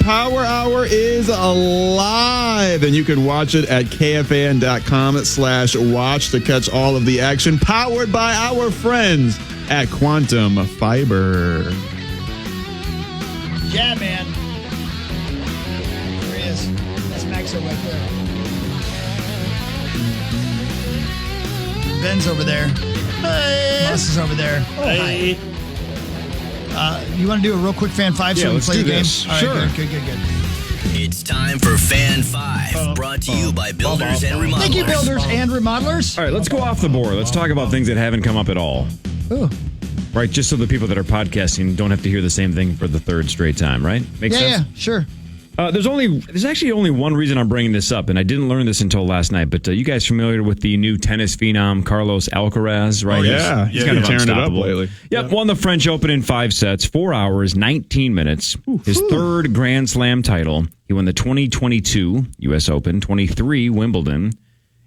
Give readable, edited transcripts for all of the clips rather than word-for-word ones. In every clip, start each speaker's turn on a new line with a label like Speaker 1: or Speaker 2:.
Speaker 1: Power Hour is live, and you can watch it at KFAN.com/watch to catch all of the action. Powered by our friends at Quantum Fiber.
Speaker 2: Yeah, man. There he is. That's Maxo right there. Ben's over there. Hey. Mus is over there. Oh, hey. Hi. You want to do a real quick Fan 5 so we play the game? All right,
Speaker 1: sure.
Speaker 2: Good.
Speaker 3: It's time for Fan 5, brought to you by Builders and Remodelers.
Speaker 2: Thank you, Builders and Remodelers.
Speaker 4: All right, let's go off the board. Let's talk about things that haven't come up at all.
Speaker 2: Ooh.
Speaker 4: Right, just so the people that are podcasting don't have to hear the same thing for the third straight time, right? Makes sense?
Speaker 2: Yeah, sure.
Speaker 4: There's actually only one reason I'm bringing this up, and I didn't learn this until last night, but you guys familiar with the new tennis phenom, Carlos Alcaraz, right?
Speaker 1: Oh, yeah.
Speaker 4: He's kind of
Speaker 1: tearing it up
Speaker 4: unstoppable.
Speaker 1: lately.
Speaker 4: Yep, won the French Open in 5 sets, 4 hours, 19 minutes. His third Grand Slam title. He won the 2022 U.S. Open, 23 Wimbledon,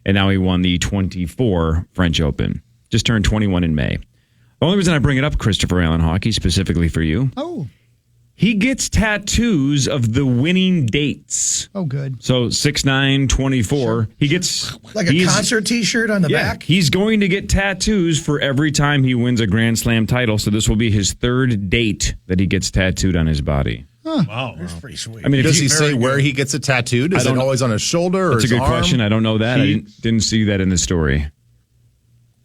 Speaker 4: and now he won the 24 French Open. Just turned 21 in May. The only reason I bring it up, Christopher Allen Hockey, specifically for you.
Speaker 2: Oh.
Speaker 4: He gets tattoos of the winning dates.
Speaker 2: Oh, good.
Speaker 4: So 6, 9, 24. Sure. He gets
Speaker 5: like a concert T-shirt on the back.
Speaker 4: He's going to get tattoos for every time he wins a Grand Slam title. So this will be his third date that he gets tattooed on his body.
Speaker 2: Huh.
Speaker 5: Wow, that's pretty sweet.
Speaker 6: I mean, does he say where he gets it tattooed? Is it always on his shoulder or his arm?
Speaker 4: That's a good question. I don't know that. I didn't see that in the story.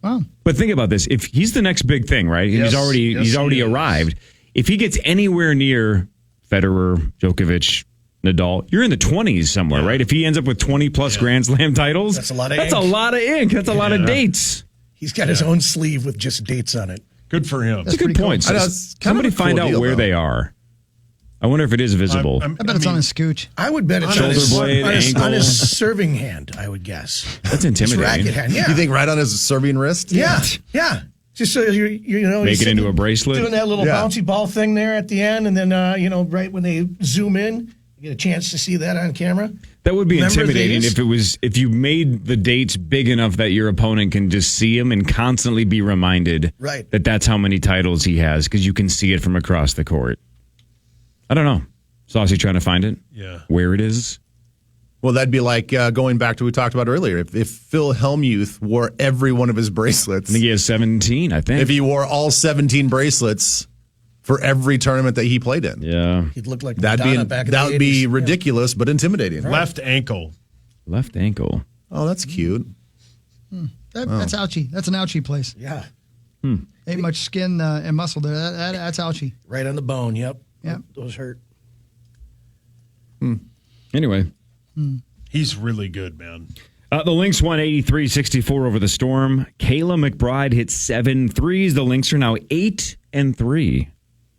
Speaker 2: Wow.
Speaker 4: But think about this: if he's the next big thing, right?
Speaker 5: Yes.
Speaker 4: He's already arrived. If he gets anywhere near Federer, Djokovic, Nadal, you're in the 20s somewhere, right? If he ends up with 20 plus Grand Slam titles,
Speaker 5: That's a lot of
Speaker 4: That's
Speaker 5: ink.
Speaker 4: a lot of ink. That's a lot of dates.
Speaker 5: He's got his own sleeve with just dates on it.
Speaker 7: Good for him.
Speaker 4: That's a good point.
Speaker 6: Cool.
Speaker 4: Somebody find out where they are. I wonder if it is visible.
Speaker 2: I bet it's on his scooch.
Speaker 5: I would bet it's
Speaker 4: Shoulder blade, ankle.
Speaker 5: on his serving hand, I would guess.
Speaker 4: That's
Speaker 5: His
Speaker 4: intimidating.
Speaker 5: racket hand, yeah.
Speaker 6: You think right on his serving wrist?
Speaker 5: Yeah. Just so you know,
Speaker 4: Make
Speaker 5: he's
Speaker 4: it into a bracelet.
Speaker 5: doing that little bouncy ball thing there at the end, and then right when they zoom in, you get a chance to see that on camera.
Speaker 4: That would be
Speaker 5: Remember
Speaker 4: intimidating
Speaker 5: these?
Speaker 4: if you made the dates big enough that your opponent can just see him and constantly be reminded that that's how many titles he has because you can see it from across the court. I don't know. Saucy trying to find it?
Speaker 7: Yeah.
Speaker 4: Where it is?
Speaker 6: Well, that'd be like going back to what we talked about earlier. If Phil Hellmuth wore every one of his bracelets.
Speaker 4: I think he has 17, I think.
Speaker 6: If he wore all 17 bracelets for every tournament that he played in.
Speaker 4: Yeah.
Speaker 5: He'd look like Madonna back in the 80s.
Speaker 6: That would be ridiculous, but intimidating.
Speaker 7: Left ankle.
Speaker 4: Left ankle.
Speaker 6: Oh, that's cute.
Speaker 2: That's ouchy. That's an ouchy place.
Speaker 5: Yeah.
Speaker 2: Ain't much skin and muscle there. That's ouchy.
Speaker 5: Right on the bone, yep.
Speaker 2: Yep.
Speaker 5: Those hurt.
Speaker 4: Anyway.
Speaker 7: He's really good, man.
Speaker 4: The Lynx won 83-64 over the Storm. Kayla McBride hit 7 threes. The Lynx are now 8-3.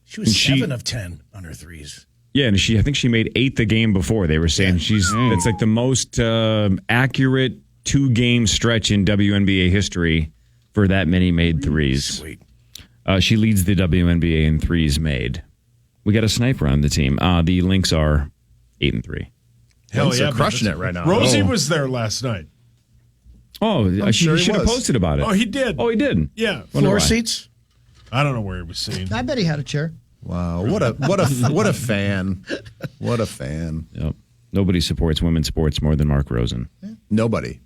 Speaker 5: She was 7 of 10 on her threes.
Speaker 4: Yeah, and I think she made 8 the game before. They were saying it's like the most accurate 2-game stretch in WNBA history for that many made threes.
Speaker 5: Sweet.
Speaker 4: She leads the WNBA in threes made. We got a sniper on the team. The Lynx are 8-3.
Speaker 7: Hell yeah,
Speaker 6: they're crushing it right now.
Speaker 7: Rosie was there last night.
Speaker 4: Oh,
Speaker 6: sure
Speaker 4: he
Speaker 6: he
Speaker 4: should have
Speaker 6: was.
Speaker 4: posted about it.
Speaker 7: Oh, he did.
Speaker 4: Oh, he did.
Speaker 7: Yeah.
Speaker 4: Wonder
Speaker 5: Floor
Speaker 4: why.
Speaker 5: seats?
Speaker 7: I don't know where he was seen.
Speaker 2: I bet he had a chair.
Speaker 6: Wow, what a fan. What a fan.
Speaker 4: Yep. Nobody supports women's sports more than Mark Rosen.
Speaker 6: Nobody.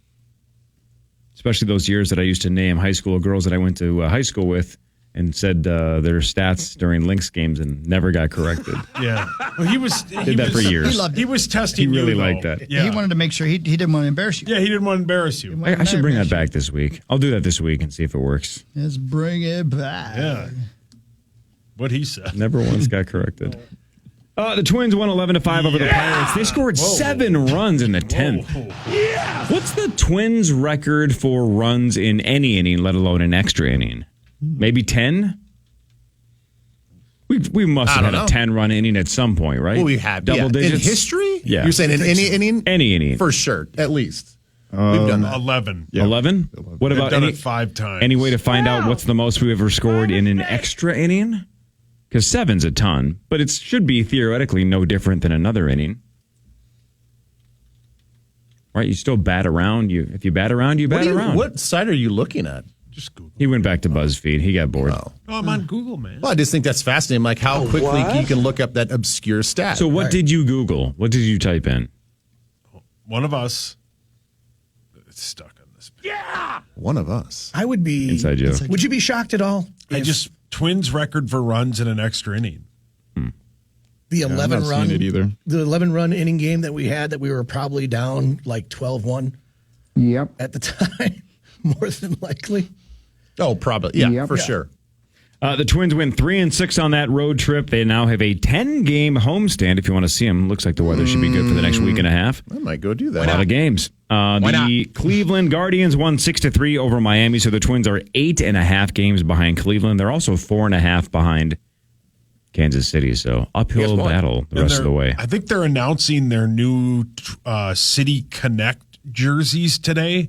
Speaker 4: Especially those years that I used to name high school girls that I went to high school with and said their stats during Lynx games and never got corrected.
Speaker 7: Yeah. Well, he
Speaker 4: Did that for years.
Speaker 2: He loved it.
Speaker 7: He was testing
Speaker 4: He really
Speaker 7: you, though.
Speaker 4: liked that.
Speaker 7: Yeah.
Speaker 2: He wanted to make sure he didn't want to embarrass you.
Speaker 7: Yeah, he didn't want to embarrass you.
Speaker 4: I should bring that back this week. I'll do that this week and see if it works.
Speaker 2: Let's bring it back.
Speaker 7: Yeah. What he said.
Speaker 4: Never once got corrected. The Twins won 11-5 over the Pirates. They scored 7 runs in the 10th. What's the Twins' record for runs in any inning, let alone an extra inning? Maybe 10? We must have had a 10-run inning at some point, right?
Speaker 6: Well, we have.
Speaker 4: Double digits?
Speaker 6: In history?
Speaker 4: Yeah.
Speaker 6: You're saying in any inning?
Speaker 4: Any inning.
Speaker 6: For sure, at least. We've done that.
Speaker 7: 11.
Speaker 4: 11? What
Speaker 7: They've
Speaker 4: about
Speaker 7: done it 5 times.
Speaker 4: any way to find out what's the most we've ever scored in an extra inning? Because 7's a ton, but it should be theoretically no different than another inning. Right? You still bat around. If you bat around, you bat around.
Speaker 6: What side are you looking at?
Speaker 7: Just Google.
Speaker 4: He went back to BuzzFeed. He got bored.
Speaker 6: Oh.
Speaker 7: No, I'm on Google, man.
Speaker 6: Well, I just think that's fascinating, like how quickly you can look up that obscure stat.
Speaker 4: So what did you Google? What did you type in?
Speaker 7: One of us is stuck on this.
Speaker 6: One of us.
Speaker 5: I would be.
Speaker 4: Inside joke.
Speaker 5: Would you be shocked at all? if
Speaker 7: Twins record for runs in an extra inning.
Speaker 5: the 11
Speaker 1: I'm not
Speaker 5: run
Speaker 1: seeing it either.
Speaker 5: the 11 run inning game that we had that we were probably down like 12-1
Speaker 2: Yep.
Speaker 5: at the time, more than likely.
Speaker 6: Oh, probably. Yeah,
Speaker 2: Yep.
Speaker 6: for
Speaker 2: Yeah.
Speaker 6: sure.
Speaker 4: The Twins win 3-6 on that road trip. They now have a 10-game homestand. If you want to see them, looks like the weather should be good for the next week and a half.
Speaker 6: I might go do
Speaker 4: A
Speaker 6: that.
Speaker 4: lot of games. The Cleveland Guardians won 6-3 over Miami, so the Twins are 8.5 games behind Cleveland. They're also 4.5 behind Kansas City, so uphill battle the rest of the way.
Speaker 7: I think they're announcing their new City Connect jerseys today,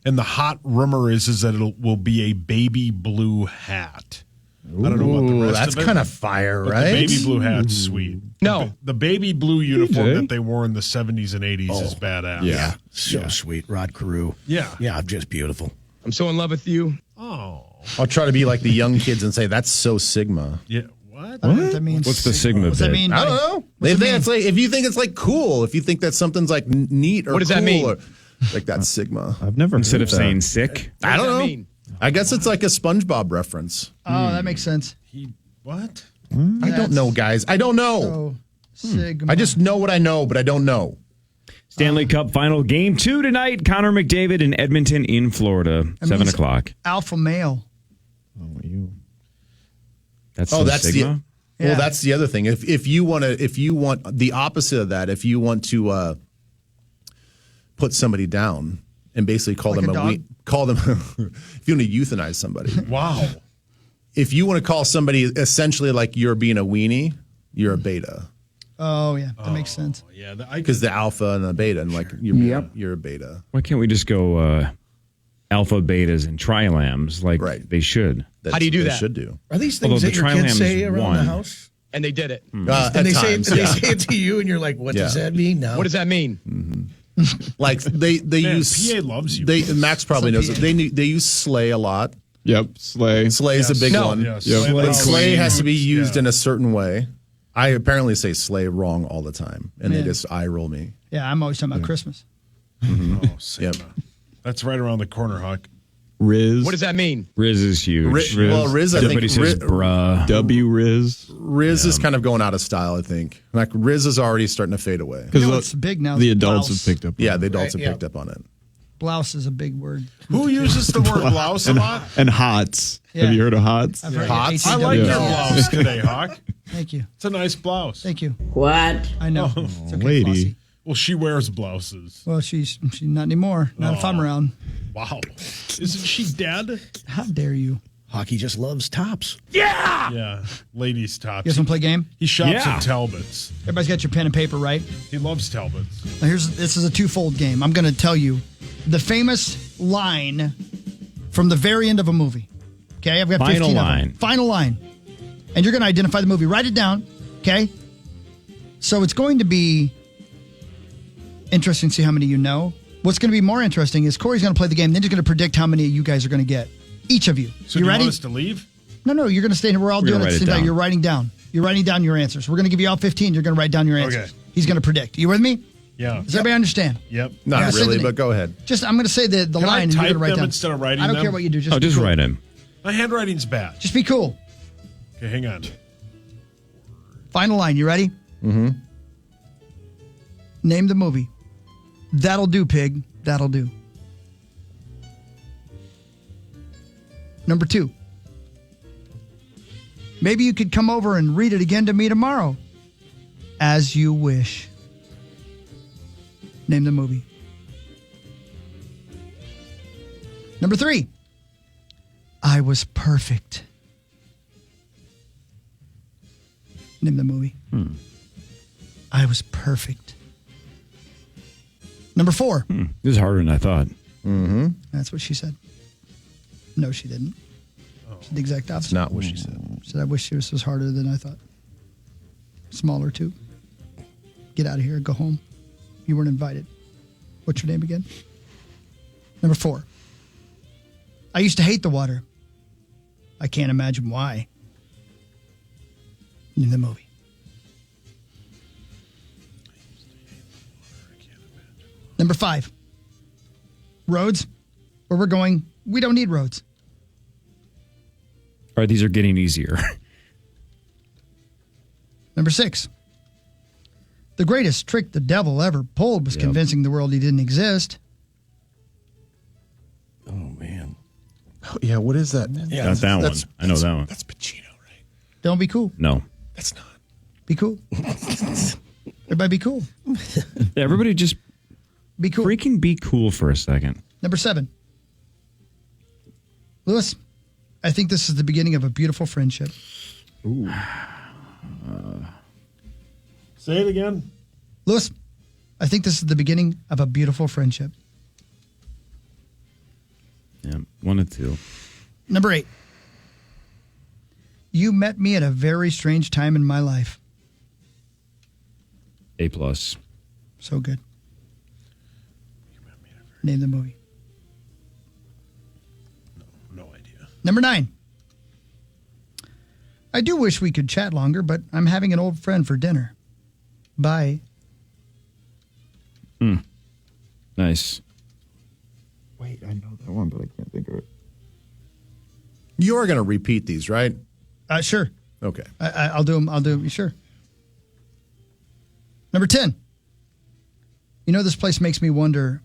Speaker 7: and the hot rumor is that it will be a baby blue hat. I don't know about the rest
Speaker 6: That's
Speaker 7: of it.
Speaker 6: kind of fire,
Speaker 7: But
Speaker 6: right?
Speaker 7: the baby blue hat's sweet.
Speaker 8: No.
Speaker 7: The baby blue uniform
Speaker 1: TJ?
Speaker 7: that they wore in the 70s and 80s is badass.
Speaker 1: Yeah.
Speaker 5: So sweet. Rod Carew.
Speaker 7: Yeah.
Speaker 5: Yeah, just beautiful.
Speaker 8: I'm so in love with you.
Speaker 7: Oh.
Speaker 6: I'll try to be like the young kids and say, that's so Sigma.
Speaker 7: Yeah. What?
Speaker 2: I don't know what that means.
Speaker 4: What's the Sigma
Speaker 2: What's that
Speaker 4: bit?
Speaker 2: mean?
Speaker 6: I
Speaker 2: buddy?
Speaker 6: don't know.
Speaker 2: What's
Speaker 6: If,
Speaker 2: it
Speaker 6: they-
Speaker 2: mean?
Speaker 6: it's like, if you think it's like cool, if you think that something's like neat or
Speaker 8: What does
Speaker 6: cool,
Speaker 8: that mean?
Speaker 6: or like that's Sigma.
Speaker 1: I've never
Speaker 4: Instead
Speaker 1: heard
Speaker 4: of
Speaker 1: that.
Speaker 4: saying sick.
Speaker 6: I don't
Speaker 8: does that
Speaker 6: know.
Speaker 8: mean?
Speaker 6: I guess it's like a SpongeBob reference.
Speaker 2: Oh, that makes sense.
Speaker 7: What?
Speaker 6: I don't know, guys. I don't know.
Speaker 2: So, Sigma.
Speaker 6: I just know what I know, but I don't know.
Speaker 4: Stanley Cup final game 2 tonight. Connor McDavid in Edmonton in Florida, 7
Speaker 2: means
Speaker 4: o'clock.
Speaker 2: alpha male.
Speaker 1: Oh, you.
Speaker 4: That's
Speaker 6: Oh,
Speaker 4: some
Speaker 6: that's
Speaker 4: Sigma?
Speaker 6: the. Well,
Speaker 2: Yeah.
Speaker 6: that's the other thing. If you want the opposite of that, if you want to put somebody down and basically call
Speaker 2: Like
Speaker 6: them
Speaker 2: a dog?
Speaker 6: call them if you want to euthanize somebody,
Speaker 7: Wow.
Speaker 6: if you want to call somebody essentially like you're being a weenie, you're a beta
Speaker 2: Oh, yeah. That makes sense.
Speaker 7: Yeah.
Speaker 6: because the alpha and the beta, and like you're a beta.
Speaker 4: Why can't we just go alpha, betas, and trilambs like
Speaker 6: Right.
Speaker 4: they should?
Speaker 6: That's
Speaker 8: How do you do
Speaker 6: what they
Speaker 8: that?
Speaker 6: Should do.
Speaker 5: Are these
Speaker 4: Although
Speaker 5: things
Speaker 4: the
Speaker 5: that your
Speaker 4: Trilam
Speaker 5: kids say
Speaker 4: is
Speaker 5: around
Speaker 4: one.
Speaker 5: the house?
Speaker 8: And they did it.
Speaker 5: And
Speaker 6: At
Speaker 5: they
Speaker 6: times,
Speaker 5: say
Speaker 6: yeah.
Speaker 5: it to you, and you're like, "What does
Speaker 6: Yeah.
Speaker 5: that mean?" No.
Speaker 8: What does that mean?
Speaker 6: Like they
Speaker 7: Man,
Speaker 6: use
Speaker 7: PA loves you.
Speaker 6: Max probably knows it. They use Slay a lot.
Speaker 1: Yep. Slay.
Speaker 6: Slay's a big
Speaker 8: No.
Speaker 6: one.
Speaker 7: Yes.
Speaker 1: Yep.
Speaker 7: Slay
Speaker 6: But Slay has to be used
Speaker 7: Yeah.
Speaker 6: in a certain way. I apparently say Slay wrong all the time, and they just eye roll me.
Speaker 2: Yeah, I'm always talking about Christmas.
Speaker 7: Oh, Sigma.
Speaker 6: Yep.
Speaker 7: That's right around the corner, Huck.
Speaker 1: Riz.
Speaker 8: What does that mean?
Speaker 4: Riz is huge.
Speaker 6: Riz, I think
Speaker 4: Everybody says bruh.
Speaker 1: W Riz?
Speaker 6: Riz is kind of going out of style. I think like Riz is already starting to fade away.
Speaker 1: Because
Speaker 2: You know what's big now?
Speaker 1: the
Speaker 2: is
Speaker 1: adults
Speaker 2: blouse.
Speaker 1: have picked up. on
Speaker 6: Yeah,
Speaker 1: it.
Speaker 6: the adults have
Speaker 5: Right,
Speaker 6: picked up on it.
Speaker 2: Blouse is a big word.
Speaker 7: Who uses the word blouse a lot?
Speaker 1: And hots.
Speaker 2: Yeah.
Speaker 1: Have you heard of hots?
Speaker 2: I've heard
Speaker 6: Hots?
Speaker 7: I
Speaker 2: HAW.
Speaker 7: like
Speaker 1: Yeah.
Speaker 7: your blouse today, Hawk.
Speaker 2: Thank you.
Speaker 7: It's a nice blouse.
Speaker 2: Thank you.
Speaker 9: What?
Speaker 2: I know. It's okay,
Speaker 1: lady.
Speaker 2: Flossie.
Speaker 7: Well, she wears blouses.
Speaker 2: Well, she's not anymore. Not if I'm around.
Speaker 7: Wow. Isn't she dead?
Speaker 2: How dare you?
Speaker 5: Hockey just loves tops.
Speaker 7: Yeah. Ladies' tops.
Speaker 2: You guys want to play a game?
Speaker 7: He shops
Speaker 4: Yeah.
Speaker 7: at Talbot's.
Speaker 2: Everybody's got your pen and paper, right?
Speaker 7: He loves Talbot's.
Speaker 2: Now this is a twofold game. I'm going to tell you the famous line from the very end of a movie. Okay, I've got
Speaker 4: Final
Speaker 2: 15
Speaker 4: line.
Speaker 2: of them. Final line. And you're going to identify the movie. Write it down, okay? So it's going to be interesting to see how many you know. What's going to be more interesting is Corey's going to play the game, then he's going to predict how many you guys are going to get. Each of you.
Speaker 7: So
Speaker 2: you
Speaker 7: do you
Speaker 2: ready?
Speaker 7: want us to leave?
Speaker 2: No, you're going to stay here. We're all
Speaker 4: We're
Speaker 2: doing
Speaker 4: gonna
Speaker 2: it at the
Speaker 4: write
Speaker 2: same
Speaker 4: it
Speaker 2: time.
Speaker 4: down.
Speaker 2: You're writing down. You're writing down your answers. We're going to give you all 15. You're going to write down your answers.
Speaker 7: Okay.
Speaker 2: He's going to predict. You with me?
Speaker 7: Yeah.
Speaker 2: Does everybody understand?
Speaker 7: Yep.
Speaker 6: Not
Speaker 2: Yeah,
Speaker 6: really,
Speaker 2: Sydney.
Speaker 6: but go ahead.
Speaker 2: Just I'm going to say the
Speaker 7: Can I
Speaker 2: line and you're
Speaker 7: type
Speaker 2: going to write
Speaker 7: them
Speaker 2: down.
Speaker 7: instead of writing
Speaker 2: I don't
Speaker 7: them?
Speaker 2: care what you do. Just
Speaker 4: Oh,
Speaker 2: be
Speaker 4: just
Speaker 2: cool.
Speaker 4: write him.
Speaker 7: My handwriting's bad.
Speaker 2: Just be cool.
Speaker 7: Okay, hang on.
Speaker 2: Final line. You ready? Mm-hmm. Name the movie. That'll do, pig. That'll do. Number 2. Maybe you could come over and read it again to me tomorrow. As you wish. Name the movie. Number 3. I was perfect. Name the movie. I was perfect. Number 4.
Speaker 4: This is harder than I thought.
Speaker 2: That's what she said. No, she didn't. She did the exact opposite.
Speaker 6: Not what she said.
Speaker 2: She said, I wish this was harder than I thought. Smaller, too. Get out of here. Go home. You weren't invited. What's your name again? Number 4. I used to hate the water. I can't imagine why. In the movie. Number 5. Roads. Where we're going, we don't need roads.
Speaker 4: All right, these are getting easier.
Speaker 2: Number 6. The greatest trick the devil ever pulled was convincing the world he didn't exist.
Speaker 9: Oh, man.
Speaker 6: Oh, yeah, what is that?
Speaker 9: Yeah,
Speaker 4: Not that one. I know that one.
Speaker 9: That's Pacino, right?
Speaker 2: Don't be cool.
Speaker 4: No.
Speaker 9: That's not.
Speaker 2: Be cool. Everybody be cool.
Speaker 4: Everybody just
Speaker 2: Be cool.
Speaker 4: freaking be cool for a second.
Speaker 2: Number 7. Lewis, I think this is the beginning of a beautiful friendship.
Speaker 7: Say it again.
Speaker 2: Lewis, I think this is the beginning of a beautiful friendship.
Speaker 4: Yeah, 1 and 2.
Speaker 2: Number 8. You met me at a very strange time in my life.
Speaker 4: A plus.
Speaker 2: So good. Name the movie.
Speaker 7: No idea.
Speaker 2: Number 9. I do wish we could chat longer, but I'm having an old friend for dinner. Bye.
Speaker 4: Nice.
Speaker 1: Wait, I know that one, but I can't think of it.
Speaker 6: You're going to repeat these, right?
Speaker 2: Sure.
Speaker 6: Okay.
Speaker 2: I'll do them. I'll do them. Sure. Number 10. You know, this place makes me wonder,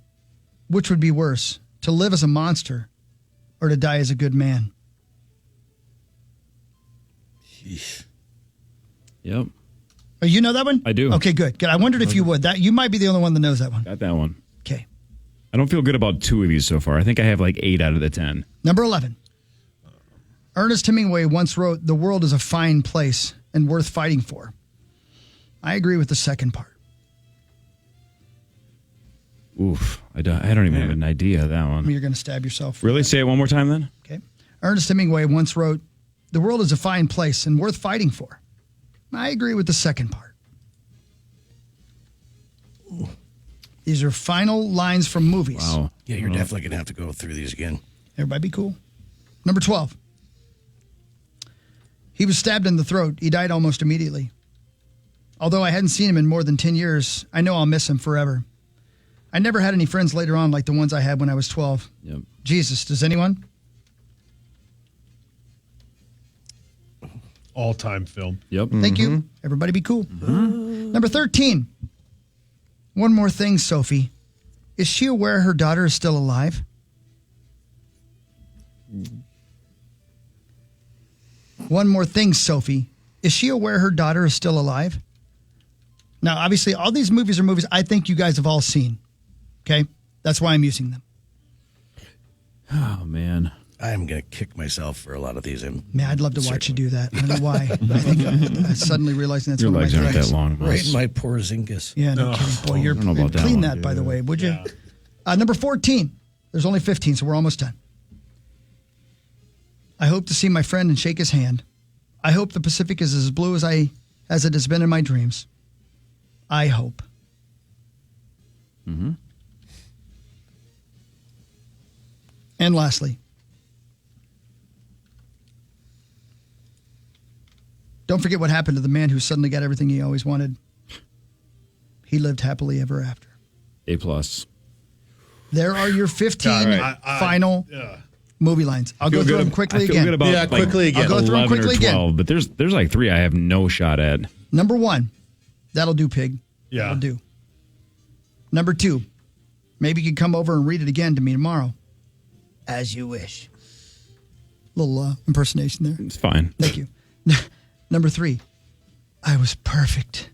Speaker 2: which would be worse, to live as a monster or to die as a good man?
Speaker 4: Yep.
Speaker 2: Oh, you know that one?
Speaker 4: I do.
Speaker 2: Okay, good. Good. I wondered if you would. That you might be the only one that knows that one.
Speaker 4: Got that one.
Speaker 2: Okay.
Speaker 4: I don't feel good about 2 of these so far. I think I have like 8 out of the 10.
Speaker 2: Number 11. Ernest Hemingway once wrote, "The world is a fine place and worth fighting for." I agree with the second part.
Speaker 4: Oof. I don't even have an idea of that one.
Speaker 2: You're going to stab yourself.
Speaker 4: Really? Say it one more time then?
Speaker 2: Okay. Ernest Hemingway once wrote, "The world is a fine place and worth fighting for." I agree with the second part. These are final lines from movies.
Speaker 4: Wow.
Speaker 9: Yeah, you're definitely going to have to go through these again.
Speaker 2: Everybody be cool. Number 12. He was stabbed in the throat. He died almost immediately. Although I hadn't seen him in more than 10 years, I know I'll miss him forever. I never had any friends later on like the ones I had when I was 12.
Speaker 4: Yep.
Speaker 2: Jesus, does anyone?
Speaker 7: All-time film.
Speaker 4: Yep.
Speaker 2: Thank you. Everybody be cool. Number 13. One more thing, Sophie. Is she aware her daughter is still alive? One more thing, Sophie. Is she aware her daughter is still alive? Now, obviously, all these movies are movies I think you guys have all seen. Okay? That's why I'm using them.
Speaker 4: Oh, man.
Speaker 9: I'm going to kick myself for a lot of these.
Speaker 2: Man, I'd love to watch you do that. I don't know why. I think I'm suddenly realizing that's
Speaker 4: Your
Speaker 2: one of
Speaker 4: legs
Speaker 2: my
Speaker 4: aren't
Speaker 2: threats.
Speaker 4: that long.
Speaker 9: Right
Speaker 4: Mouse.
Speaker 9: in my poor Zingus.
Speaker 2: Yeah, no kidding. Boy, you're
Speaker 4: I don't know about that
Speaker 2: clean
Speaker 4: one.
Speaker 2: that, by the way, would you? Number 14. There's only 15, so we're almost done. I hope to see my friend and shake his hand. I hope the Pacific is as blue as it has been in my dreams. I hope.
Speaker 4: Mm-hmm.
Speaker 2: And lastly, don't forget what happened to the man who suddenly got everything he always wanted. He lived happily ever after.
Speaker 4: A plus.
Speaker 2: There are your 15 final movie lines. I'll go through them quickly
Speaker 4: I feel
Speaker 2: again.
Speaker 4: good about
Speaker 6: quickly again.
Speaker 2: I'll go through them
Speaker 4: 11 or
Speaker 2: quickly
Speaker 4: 12,
Speaker 2: again.
Speaker 4: but there's like 3 I have no shot at.
Speaker 2: Number 1, that'll do, pig.
Speaker 7: Yeah.
Speaker 2: That'll do. Number 2, maybe you could come over and read it again to me tomorrow. As you wish. Little impersonation there.
Speaker 4: It's fine.
Speaker 2: Thank you. Number 3, I was perfect.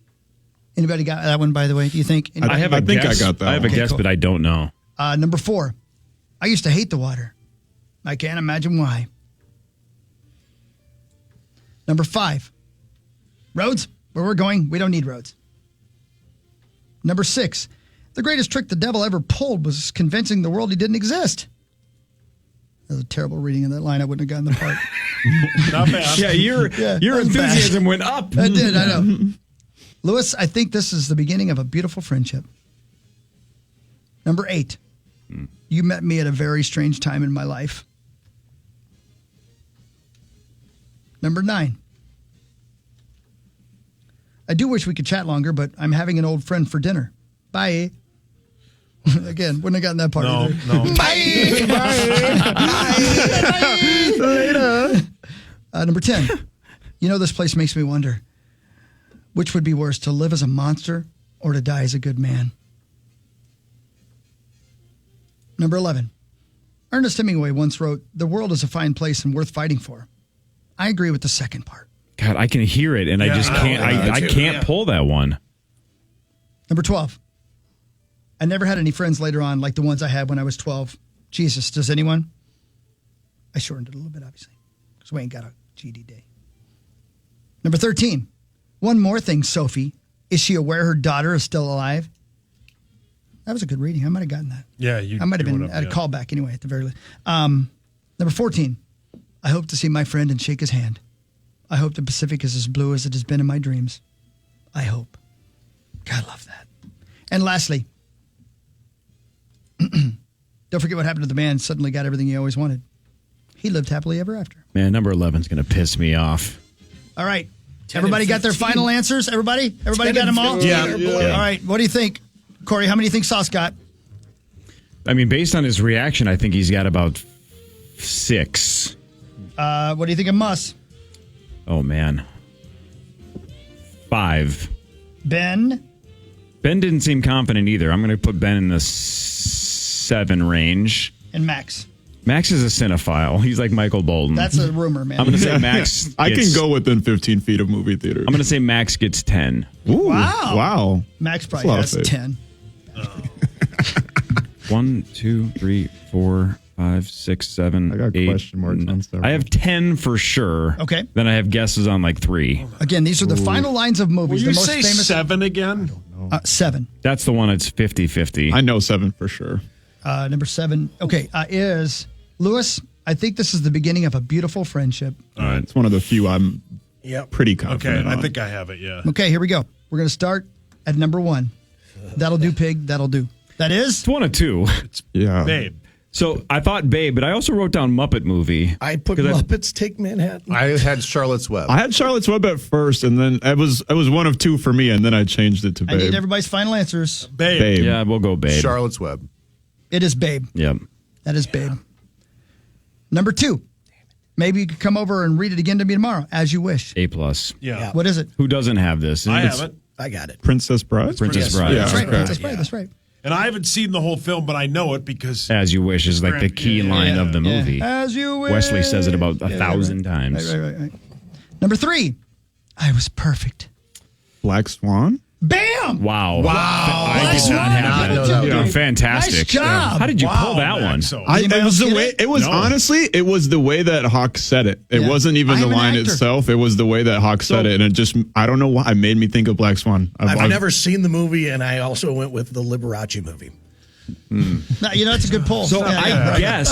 Speaker 2: Anybody got that one, by the way? Do you think?
Speaker 4: I have a
Speaker 1: think
Speaker 4: guess.
Speaker 1: I got that
Speaker 4: I have
Speaker 1: one.
Speaker 4: a guess,
Speaker 2: cool.
Speaker 4: but I don't know.
Speaker 2: Number 4, I used to hate the water. I can't imagine why. Number 5, roads, where we're going, we don't need roads. Number 6, the greatest trick the devil ever pulled was convincing the world he didn't exist. That was a terrible reading of that line. I wouldn't have gotten the part.
Speaker 7: Not bad.
Speaker 4: Yeah, your
Speaker 2: that was
Speaker 4: enthusiasm went up.
Speaker 2: I did, I know. Lewis, I think this is the beginning of a beautiful friendship. Number 8, you met me at a very strange time in my life. Number 9. I do wish we could chat longer, but I'm having an old friend for dinner. Bye. Again, wouldn't have gotten that part either.
Speaker 7: No.
Speaker 2: Bye. Bye. Later. Number 10. You know, this place makes me wonder, which would be worse, to live as a monster or to die as a good man? Number 11. Ernest Hemingway once wrote, "The world is a fine place and worth fighting for." I agree with the second part.
Speaker 4: God, I can hear it, and I just can't. I can't pull that one.
Speaker 2: Number 12. I never had any friends later on like the ones I had when I was 12. Jesus, does anyone? I shortened it a little bit, obviously, because we ain't got a GD day. Number 13. One more thing, Sophie. Is she aware her daughter is still alive? That was a good reading. I might have gotten that.
Speaker 7: Yeah,
Speaker 2: I might have been at a callback anyway, at the very least. Number 14. I hope to see my friend and shake his hand. I hope the Pacific is as blue as it has been in my dreams. I hope. God, love that. And lastly, don't forget what happened to the man who suddenly got everything he always wanted. He lived happily ever after.
Speaker 4: Man, number 11 is going to piss me off.
Speaker 2: All right. Everybody got their final answers? Everybody got them all?
Speaker 6: Yeah.
Speaker 2: All right. What do you think? Corey, how many do you think Sauce got?
Speaker 4: I mean, based on his reaction, I think he's got about 6.
Speaker 2: What do you think of Muss?
Speaker 4: Oh, man. 5.
Speaker 2: Ben?
Speaker 4: Ben didn't seem confident either. I'm going to put Ben in the 7 range.
Speaker 2: And Max?
Speaker 4: Max is a cinephile. He's like Michael Bolton.
Speaker 2: That's a rumor, man.
Speaker 4: I'm going to say Max.
Speaker 1: I can go within 15 feet of movie theaters.
Speaker 4: I'm going to say Max gets 10.
Speaker 1: Ooh,
Speaker 2: Wow.
Speaker 1: Wow.
Speaker 2: Max probably has 10.
Speaker 4: 1, 2, 3, 4, 5, 6, 7.
Speaker 1: I got
Speaker 4: 8,
Speaker 1: question marks on several.
Speaker 4: I have 10 for sure.
Speaker 2: Okay.
Speaker 4: Then I have guesses on like 3.
Speaker 2: Again, these are the final lines of
Speaker 7: Will
Speaker 2: movies.
Speaker 7: you
Speaker 2: The most
Speaker 7: say
Speaker 2: famous
Speaker 7: 7 again?
Speaker 2: 7.
Speaker 4: That's the one that's 50-50.
Speaker 1: I know 7 for sure.
Speaker 2: Number 7. Okay, is Lewis. I think this is the beginning of a beautiful friendship.
Speaker 1: All right. It's one of the few I'm pretty
Speaker 7: Okay,
Speaker 1: confident
Speaker 7: I
Speaker 1: on.
Speaker 7: think I have it, yeah.
Speaker 2: Okay, here we go. We're going to start at number 1. That'll do, pig. That'll do. That is?
Speaker 4: It's 1 of 2.
Speaker 1: Yeah.
Speaker 7: Babe.
Speaker 4: So I thought Babe, but I also wrote down Muppet movie.
Speaker 5: I put Muppets Take Manhattan.
Speaker 6: I had Charlotte's Web.
Speaker 1: I had Charlotte's Web at first, and then it was 1 of 2 for me, and then I changed it to
Speaker 2: I
Speaker 1: Babe.
Speaker 2: need everybody's final answers.
Speaker 7: Babe.
Speaker 4: Yeah, we'll go Babe.
Speaker 6: Charlotte's Web.
Speaker 2: It is Babe.
Speaker 4: Yep.
Speaker 2: That is Babe. Number 2. Maybe you could come over and read it again to me tomorrow, as you wish.
Speaker 4: A+.
Speaker 7: Yeah.
Speaker 2: What is it?
Speaker 4: Who doesn't have this?
Speaker 7: I
Speaker 4: It's
Speaker 7: have it.
Speaker 5: I got it.
Speaker 1: Princess Bride?
Speaker 4: Princess Bride.
Speaker 1: Yeah,
Speaker 2: That's right.
Speaker 1: okay.
Speaker 2: That's right. That's right.
Speaker 7: And I haven't seen the whole film, but I know it because
Speaker 4: As you wish is like the key line of the movie.
Speaker 2: As you wish.
Speaker 4: Wesley says it about 1,000 times.
Speaker 2: Right. Number 3. I was perfect.
Speaker 1: Black Swan?
Speaker 2: Bam!
Speaker 4: Wow. I
Speaker 2: Nice
Speaker 4: did not
Speaker 2: one.
Speaker 4: have that.
Speaker 1: Yeah.
Speaker 4: Fantastic.
Speaker 2: Nice job.
Speaker 4: How did you pull that one?
Speaker 7: So,
Speaker 1: It was the
Speaker 2: get
Speaker 1: way.
Speaker 2: it?
Speaker 1: It was
Speaker 7: No.
Speaker 1: honestly. It was the way that Hawk said it. It
Speaker 2: Yeah.
Speaker 1: wasn't even
Speaker 2: I
Speaker 1: the
Speaker 2: am an
Speaker 1: line
Speaker 2: actor.
Speaker 1: itself. It was the way that Hawk said it, and it just. I don't know why. It made me think of Black Swan.
Speaker 5: I've never seen the movie, and I also went with the Liberace movie.
Speaker 2: No, you know, that's a good pull.
Speaker 4: So
Speaker 2: Yeah.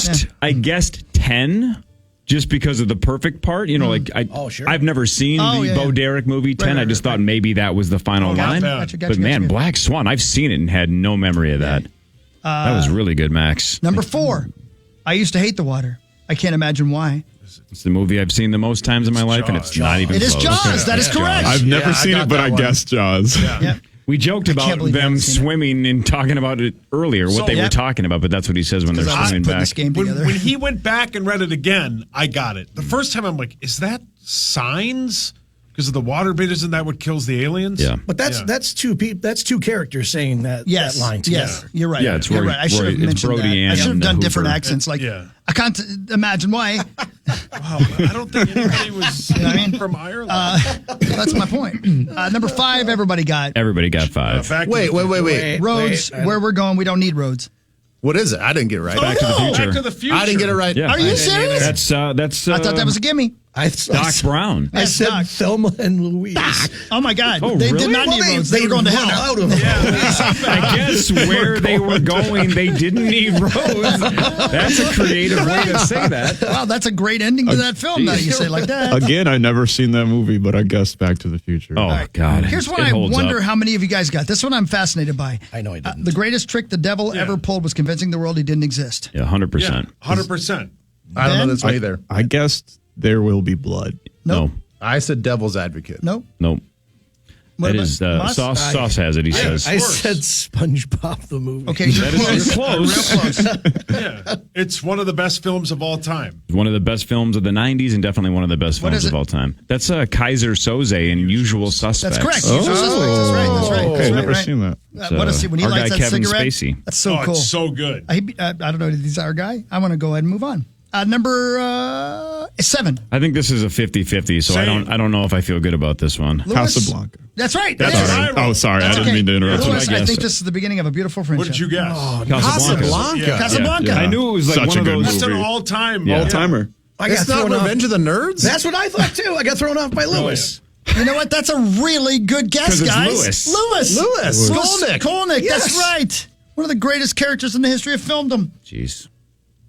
Speaker 4: I guessed 10 just because of the perfect part. You know, like
Speaker 5: sure.
Speaker 4: I've never seen
Speaker 2: Oh,
Speaker 4: the
Speaker 2: yeah,
Speaker 4: Bo
Speaker 2: yeah.
Speaker 4: Derek movie 10.
Speaker 2: right,
Speaker 4: I just
Speaker 2: right,
Speaker 4: thought maybe that was the final line.
Speaker 7: bad.
Speaker 2: Gotcha,
Speaker 4: But man,
Speaker 2: gotcha.
Speaker 4: Black Swan, I've seen it and had no memory of that. That was really good, Max.
Speaker 2: Number 4. I used to hate the water. I can't imagine why.
Speaker 4: It's the movie I've seen the most times in my life, and it's not even
Speaker 2: It is
Speaker 4: close.
Speaker 2: Jaws. That is correct.
Speaker 1: I've never seen
Speaker 6: I
Speaker 1: it, but
Speaker 6: got
Speaker 1: I
Speaker 6: that one.
Speaker 1: guessed Jaws.
Speaker 2: Yeah.
Speaker 4: We joked
Speaker 2: I
Speaker 4: about
Speaker 2: can't believe I
Speaker 4: them
Speaker 2: haven't seen it.
Speaker 4: swimming and talking about it earlier, what they
Speaker 2: Yeah.
Speaker 4: were talking about, but that's what he says when they're
Speaker 2: Because I was
Speaker 4: swimming
Speaker 2: putting
Speaker 4: back.
Speaker 2: this game together.
Speaker 7: when he went back and read it again, I got it. The first time I'm like, is that signs? Because of the water bit, isn't that what kills the aliens?
Speaker 4: Yeah.
Speaker 5: But that's two characters saying that line.
Speaker 2: Yes,
Speaker 5: together.
Speaker 2: you're right.
Speaker 4: Yeah, it's
Speaker 2: You're
Speaker 4: Roy-
Speaker 2: right. I should have
Speaker 4: Roy- it's
Speaker 2: mentioned
Speaker 4: Brody
Speaker 2: that. I should have
Speaker 4: and
Speaker 2: done
Speaker 4: Hooper.
Speaker 2: different accents. Like,
Speaker 7: Yeah.
Speaker 2: I can't imagine why.
Speaker 7: Wow, I don't think anybody was
Speaker 2: know what I mean?
Speaker 7: from Ireland.
Speaker 2: That's my point. Number 5, everybody got
Speaker 4: Everybody got 5.
Speaker 7: Back to
Speaker 6: Wait.
Speaker 7: the-
Speaker 2: roads. Where we're going, we don't need roads.
Speaker 6: What is it? I didn't get it right.
Speaker 4: Back to the future.
Speaker 7: Back to the Future.
Speaker 6: I didn't get it right.
Speaker 4: Yeah.
Speaker 2: Are you serious?
Speaker 4: That's
Speaker 2: I thought that was a gimme.
Speaker 4: Doc Brown.
Speaker 5: I said
Speaker 2: Doc.
Speaker 5: Thelma and Louise.
Speaker 2: Oh my God!
Speaker 4: Oh,
Speaker 2: they
Speaker 4: really?
Speaker 2: did not
Speaker 5: Well,
Speaker 2: need roads. They were going to
Speaker 5: run
Speaker 2: hell.
Speaker 5: out of them.
Speaker 4: I guess where they were going, they didn't need roads. That's a creative way to say that.
Speaker 2: Wow, that's a great ending to that film. Now you say it like that.
Speaker 1: Again, I never seen that movie, but I guessed Back to the Future.
Speaker 4: Oh, God.
Speaker 2: Here's what
Speaker 4: It
Speaker 2: I
Speaker 4: holds
Speaker 2: wonder
Speaker 4: up.
Speaker 2: how many of you guys got. This one I'm fascinated by.
Speaker 5: I know I didn't.
Speaker 2: The greatest trick the devil ever pulled was convincing the world he didn't exist.
Speaker 4: Yeah, 100%.
Speaker 7: Yeah, 100%.
Speaker 6: I don't know
Speaker 2: Ben?
Speaker 6: this one either.
Speaker 1: I guessed There Will Be Blood.
Speaker 2: Nope.
Speaker 6: I said Devil's Advocate.
Speaker 2: Nope.
Speaker 4: Nope.
Speaker 2: What
Speaker 4: That
Speaker 2: about
Speaker 4: is
Speaker 2: Moss?
Speaker 4: Sauce has it. He says.
Speaker 5: I said SpongeBob the movie.
Speaker 2: Okay,
Speaker 4: That is close.
Speaker 2: Real close.
Speaker 7: Yeah. It's one of the best films of all time.
Speaker 4: One of the best films of the 90s and definitely one of the best
Speaker 2: What
Speaker 4: films
Speaker 2: is
Speaker 4: of
Speaker 2: it?
Speaker 4: all time. That's Kaiser Soze in Usual Suspects.
Speaker 2: That's correct.
Speaker 1: Oh.
Speaker 2: That's right.
Speaker 1: Okay,
Speaker 2: That's
Speaker 1: never
Speaker 2: right.
Speaker 1: seen that.
Speaker 2: What a scene when he
Speaker 4: our
Speaker 2: lights
Speaker 4: guy
Speaker 2: that
Speaker 4: Kevin
Speaker 2: cigarette.
Speaker 4: Spacey.
Speaker 2: That's so
Speaker 7: oh,
Speaker 2: cool.
Speaker 7: it's so good.
Speaker 2: I don't know if he's our guy. I want to go ahead and move on. Number 7.
Speaker 4: I think this is a 50-50, so
Speaker 7: Same.
Speaker 4: I don't know if I feel good about this one.
Speaker 2: Lewis.
Speaker 1: Casablanca.
Speaker 2: That's right.
Speaker 7: That's
Speaker 2: It is.
Speaker 7: what I wrote.
Speaker 1: Oh, sorry. I
Speaker 2: That's
Speaker 1: didn't
Speaker 2: okay.
Speaker 1: mean to interrupt you.
Speaker 2: Lewis, I
Speaker 4: guessed
Speaker 2: think
Speaker 4: it.
Speaker 2: this is the beginning of a beautiful friendship.
Speaker 7: What did you guess?
Speaker 4: Casablanca.
Speaker 2: Casablanca.
Speaker 4: I knew it was like
Speaker 1: Such
Speaker 4: one
Speaker 1: a
Speaker 4: of
Speaker 1: good
Speaker 4: those.
Speaker 7: That's an
Speaker 1: movie.
Speaker 7: all-time.
Speaker 4: Yeah.
Speaker 1: All-timer.
Speaker 5: I got
Speaker 6: It's not
Speaker 5: thrown off.
Speaker 6: Revenge of the Nerds?
Speaker 5: That's what I thought too. I got thrown off by Lewis.
Speaker 2: You know what? That's a really good guess,
Speaker 4: 'Cause it's
Speaker 2: guys.
Speaker 4: Lewis.
Speaker 2: Lewis.
Speaker 6: Skolnick.
Speaker 2: Skolnick.
Speaker 5: Yes.
Speaker 2: That's right. One of the greatest characters in the history of filmdom.
Speaker 4: Jeez.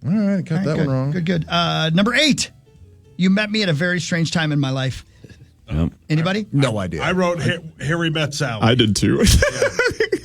Speaker 6: All right, got that
Speaker 2: good,
Speaker 6: one wrong.
Speaker 2: Good. Number 8. You met me at a very strange time in my life.
Speaker 4: Yep.
Speaker 2: Anybody?
Speaker 6: No idea.
Speaker 7: I wrote Harry Met Sally.
Speaker 1: I did too.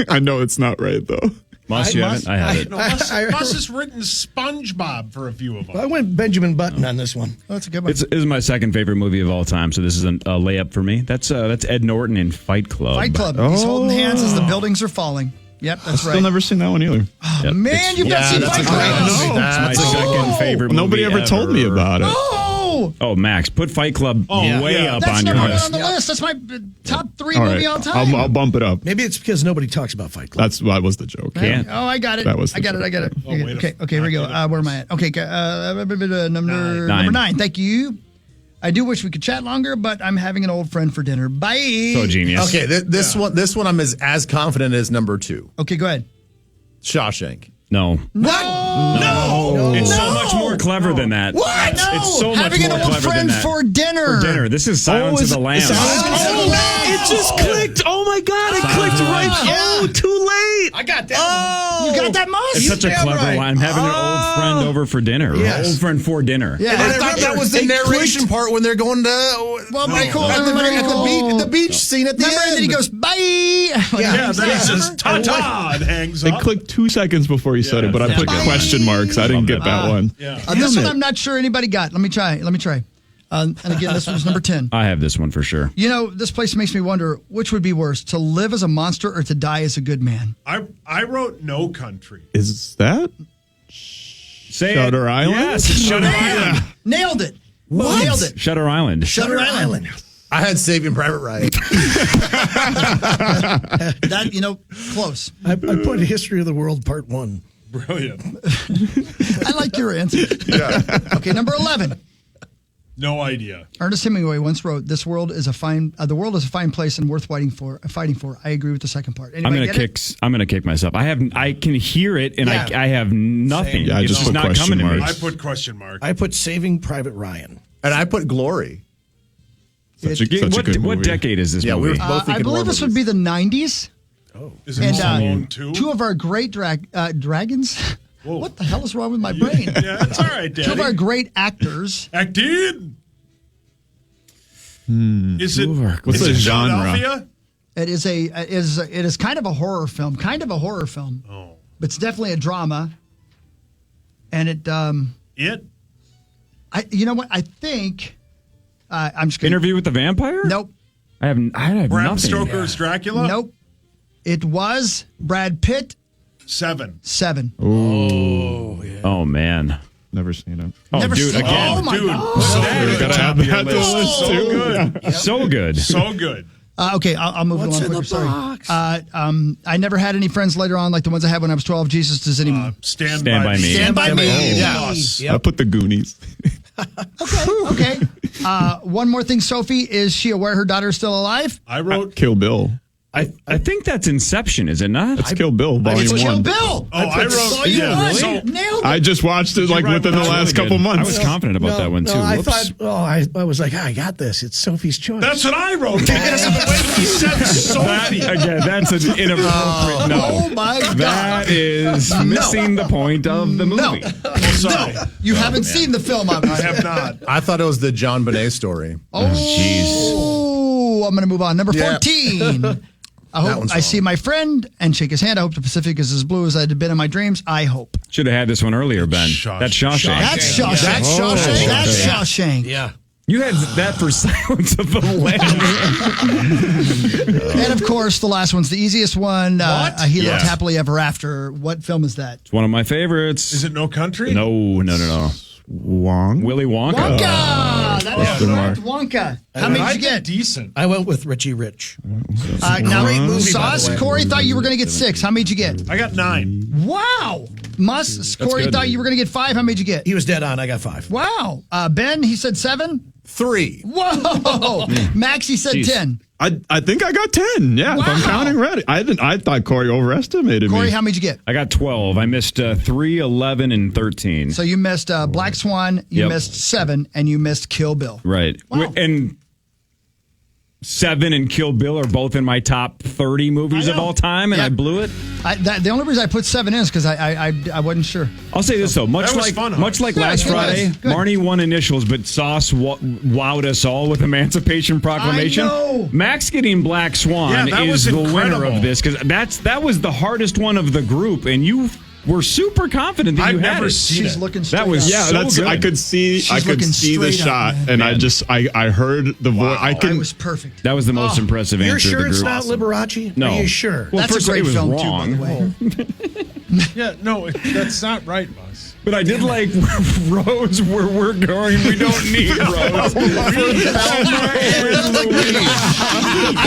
Speaker 1: I know it's not right, though.
Speaker 4: Moss, you haven't? I have it.
Speaker 7: No, Bus has written SpongeBob for a few of them.
Speaker 5: I went Benjamin Button on this one.
Speaker 2: Oh, that's a good one.
Speaker 4: This is my second favorite movie of all time, so this is a layup for me. That's Ed Norton in Fight Club.
Speaker 2: Fight Club. He's holding hands as the buildings are falling. Yep, that's right.
Speaker 1: Still never seen that one either.
Speaker 4: Yep.
Speaker 2: Man, you've got to see
Speaker 6: that's
Speaker 2: Fight
Speaker 6: a great
Speaker 2: Club.
Speaker 6: movie.
Speaker 4: It's my
Speaker 6: That's a
Speaker 4: second favorite movie
Speaker 1: Nobody ever told me
Speaker 4: ever.
Speaker 1: about it.
Speaker 2: Oh,
Speaker 4: Oh, Max, put Fight Club way
Speaker 7: yeah.
Speaker 4: up
Speaker 2: that's
Speaker 4: on your
Speaker 2: number 1
Speaker 4: list.
Speaker 2: on the list. That's my top 3
Speaker 1: All
Speaker 2: movie
Speaker 1: right.
Speaker 2: all time.
Speaker 1: I'll bump it up.
Speaker 5: Maybe it's because nobody talks about Fight Club.
Speaker 1: That was the joke.
Speaker 4: Can't.
Speaker 2: Oh, I got it.
Speaker 1: That was the
Speaker 2: I got it.
Speaker 7: wait a-
Speaker 2: Okay, here we go. Where am I at? Okay, number 9. Thank you. I do wish we could chat longer, but I'm having an old friend for dinner. Bye.
Speaker 4: So genius.
Speaker 6: Okay, this one I'm as confident as number 2.
Speaker 2: Okay, go ahead.
Speaker 6: Shawshank.
Speaker 4: No.
Speaker 2: No.
Speaker 4: It's so much more clever than that.
Speaker 2: What? No.
Speaker 4: It's so much
Speaker 2: Having
Speaker 4: more
Speaker 2: an old
Speaker 4: clever than
Speaker 2: friend
Speaker 4: that.
Speaker 2: for dinner.
Speaker 4: For dinner. This is Silence of the Lambs.
Speaker 1: It just clicked. Oh my God, it clicked right. Oh, too late.
Speaker 5: I got that.
Speaker 2: You got that, Moss?
Speaker 4: It's such a
Speaker 5: damn
Speaker 4: clever
Speaker 5: right.
Speaker 4: line. I'm having an old friend over for dinner.
Speaker 5: Yes.
Speaker 4: Old friend for dinner.
Speaker 2: Yeah.
Speaker 6: I thought that was the narration part when they're going to
Speaker 2: Well, pretty cool.
Speaker 6: at
Speaker 2: Everybody
Speaker 6: the beach scene at the
Speaker 2: Remember,
Speaker 6: end.
Speaker 2: and then he goes, bye.
Speaker 7: Yeah, then he says, ta-ta, and hangs
Speaker 1: It
Speaker 7: up.
Speaker 1: clicked 2 seconds before you said it, but I put question marks. I didn't get that one.
Speaker 7: Yeah.
Speaker 2: This one I'm not sure anybody got. Let me try. And again, this one's number 10.
Speaker 4: I have this one for sure.
Speaker 2: You know, this place makes me wonder which would be worse, to live as a monster or to die as a good man.
Speaker 7: I wrote No Country.
Speaker 1: Is that
Speaker 4: Say
Speaker 1: Shutter
Speaker 4: it.
Speaker 1: Island?
Speaker 4: Yes, it's Shutter Island.
Speaker 2: Nailed it. Nailed it.
Speaker 4: Shutter Island.
Speaker 2: Shutter Island.
Speaker 6: I had Saving Private Ryan.
Speaker 2: That, close.
Speaker 5: I put History of the World Part 1.
Speaker 7: Brilliant.
Speaker 2: I like your answer. Yeah. Okay, number 11.
Speaker 7: No idea.
Speaker 2: Ernest Hemingway once wrote, "The world is a fine place and worth fighting for." I agree with the second part. Anybody
Speaker 4: I'm gonna kick myself. I can hear it and
Speaker 2: Yeah.
Speaker 4: I have nothing.
Speaker 1: Yeah, I
Speaker 4: it's
Speaker 1: just
Speaker 4: just
Speaker 1: put
Speaker 4: not
Speaker 1: question
Speaker 4: coming to me.
Speaker 1: marks.
Speaker 7: I put question mark.
Speaker 5: I put Saving Private Ryan.
Speaker 6: And I put Glory.
Speaker 1: such a good
Speaker 4: What
Speaker 1: movie.
Speaker 4: decade is this
Speaker 6: Yeah, we
Speaker 4: movie?
Speaker 6: were both
Speaker 2: I
Speaker 6: thinking
Speaker 2: believe
Speaker 6: war
Speaker 2: this would
Speaker 6: movies.
Speaker 2: be the 90s.
Speaker 7: Is it
Speaker 2: And
Speaker 7: Stallone too?
Speaker 2: two of our great dragons.
Speaker 7: Whoa.
Speaker 2: What the hell is wrong with my brain?
Speaker 7: Yeah, it's all right,
Speaker 2: Two of our
Speaker 7: Daddy.
Speaker 2: great actors.
Speaker 7: Acted. Is it?
Speaker 1: What's
Speaker 7: is
Speaker 1: the
Speaker 7: it
Speaker 1: genre?
Speaker 7: Philadelphia?
Speaker 2: It is kind of a horror film.
Speaker 7: Oh,
Speaker 2: But it's definitely a drama. And it you know what? I think I'm just gonna
Speaker 4: Interview with the Vampire?
Speaker 2: Nope.
Speaker 4: I have
Speaker 7: Bram
Speaker 4: nothing.
Speaker 7: Stoker's Dracula.
Speaker 2: Nope. It was Brad Pitt.
Speaker 7: 7.
Speaker 2: 7.
Speaker 4: Oh man.
Speaker 1: Never seen it.
Speaker 4: Oh,
Speaker 2: Never
Speaker 4: dude,
Speaker 2: seen it.
Speaker 4: again.
Speaker 2: Oh my
Speaker 7: Dude,
Speaker 2: God.
Speaker 7: so
Speaker 1: Gotta
Speaker 7: good.
Speaker 1: add that to the list
Speaker 7: So
Speaker 1: too.
Speaker 7: good.
Speaker 4: So good.
Speaker 7: So good.
Speaker 2: Okay, I'll move
Speaker 5: What's
Speaker 2: along
Speaker 5: in the
Speaker 2: quicker. Sorry.
Speaker 5: box?
Speaker 2: I never had any friends later on like the ones I had when I was 12. Jesus, does anyone?
Speaker 7: Stand
Speaker 4: by Me.
Speaker 2: Stand by me.
Speaker 7: Yes.
Speaker 1: I put the Goonies.
Speaker 2: Okay. One more thing, Sophie. Is she aware her daughter is still alive?
Speaker 7: I wrote.
Speaker 1: Kill Bill.
Speaker 4: I think that's Inception, is it not?
Speaker 1: That's Kill Bill,
Speaker 2: It's
Speaker 1: Volume
Speaker 2: Kill
Speaker 1: 1.
Speaker 2: Bill.
Speaker 7: I wrote.
Speaker 2: So you
Speaker 7: Yeah.
Speaker 2: won.
Speaker 7: So,
Speaker 2: Nailed it.
Speaker 1: I just watched it like
Speaker 7: write
Speaker 1: within the
Speaker 7: one?
Speaker 1: last
Speaker 4: Really
Speaker 1: couple
Speaker 4: good.
Speaker 1: months.
Speaker 4: I was confident about that one too.
Speaker 5: I
Speaker 4: Whoops.
Speaker 5: thought, I was like, I got this. It's Sophie's choice.
Speaker 7: that's what I wrote. Because of the way he said Sophie.
Speaker 4: Again, that's an inappropriate.
Speaker 2: Oh
Speaker 4: No.
Speaker 2: my God.
Speaker 4: That is missing the point of the movie.
Speaker 7: Oh, sorry.
Speaker 2: You haven't seen the film,
Speaker 7: I
Speaker 2: obviously.
Speaker 7: have not.
Speaker 6: I thought it was the John Bonet story.
Speaker 2: Oh, I'm going to move on. Number 14. I hope I see my friend and shake his hand. I hope the Pacific is as blue as it had been in my dreams. I hope.
Speaker 4: Should have had this one earlier, Ben. That's Shawshank.
Speaker 2: That's Shawshank.
Speaker 6: That's Shawshank.
Speaker 2: That's Shawshank.
Speaker 9: Yeah.
Speaker 4: You had that for Silence of the Lambs.
Speaker 2: And of course, the last one's the easiest one. He lived
Speaker 4: Yeah.
Speaker 2: happily ever after. What film is that?
Speaker 4: It's one of my favorites.
Speaker 7: Is it No Country?
Speaker 4: No.
Speaker 1: Wong.
Speaker 4: Willy Wonka.
Speaker 2: Wonka! That is correct. Wonka. How many did you get?
Speaker 7: Decent.
Speaker 5: I went with Richie Rich.
Speaker 2: Now,
Speaker 5: Great movie, by
Speaker 2: Sauce,
Speaker 5: the way.
Speaker 2: Corey thought you were going to get 6. How many did you get?
Speaker 7: I got 9.
Speaker 2: Wow. Corey
Speaker 4: good.
Speaker 2: thought you were going to get 5. How many did you get?
Speaker 5: He was dead on. I got 5.
Speaker 2: Wow. Ben, he said 7.
Speaker 6: 3.
Speaker 2: Whoa. Max, he said
Speaker 4: Jeez.
Speaker 2: 10.
Speaker 1: I think I got 10. Yeah, if I'm
Speaker 2: Wow.
Speaker 1: counting right. I thought Corey overestimated
Speaker 2: Corey,
Speaker 1: me.
Speaker 2: how many did you get?
Speaker 4: I got 12. I missed 3, 11, and 13.
Speaker 2: So you missed Black Swan, you
Speaker 4: Yep.
Speaker 2: missed 7, and you missed Kill Bill.
Speaker 4: Right.
Speaker 2: Wow.
Speaker 4: And 7 and Kill Bill are both in my top 30 movies of all time, and
Speaker 2: Yeah.
Speaker 4: I blew it.
Speaker 2: The only reason I put 7 in is because I wasn't sure.
Speaker 4: I'll say this though, much
Speaker 7: That was
Speaker 4: like
Speaker 7: fun,
Speaker 4: much like
Speaker 2: Good,
Speaker 4: last
Speaker 2: good,
Speaker 4: Friday,
Speaker 2: good.
Speaker 4: Marnie won initials, but Sauce wowed us all with Emancipation Proclamation.
Speaker 2: I know.
Speaker 4: Max getting Black Swan
Speaker 7: Yeah, that
Speaker 4: is
Speaker 7: was
Speaker 4: the winner
Speaker 7: incredible.
Speaker 4: of this because that was the hardest one of the group, and you were super confident that
Speaker 7: I've
Speaker 4: you had
Speaker 7: never
Speaker 4: it.
Speaker 7: seen
Speaker 2: She's
Speaker 7: it.
Speaker 2: looking straight
Speaker 4: That was
Speaker 2: up.
Speaker 1: Yeah,
Speaker 4: so
Speaker 1: that's.
Speaker 4: good.
Speaker 1: I could see.
Speaker 2: She's
Speaker 1: I could
Speaker 2: looking
Speaker 1: see the
Speaker 2: straight up,
Speaker 1: shot,
Speaker 2: man.
Speaker 1: and I heard the voice. I
Speaker 2: That
Speaker 1: can.
Speaker 2: was perfect.
Speaker 4: That was the most impressive
Speaker 5: You're
Speaker 4: answer
Speaker 5: sure
Speaker 4: of the
Speaker 5: it's
Speaker 4: group.
Speaker 5: not Liberace?
Speaker 4: No.
Speaker 5: Are you sure?
Speaker 4: Well,
Speaker 2: That's
Speaker 4: first
Speaker 2: a great
Speaker 4: it was
Speaker 2: film,
Speaker 4: wrong.
Speaker 2: too, by the way.
Speaker 7: Yeah, no, that's not right, Buzz.
Speaker 4: But I did like roads where we're going. We don't need roads.
Speaker 2: I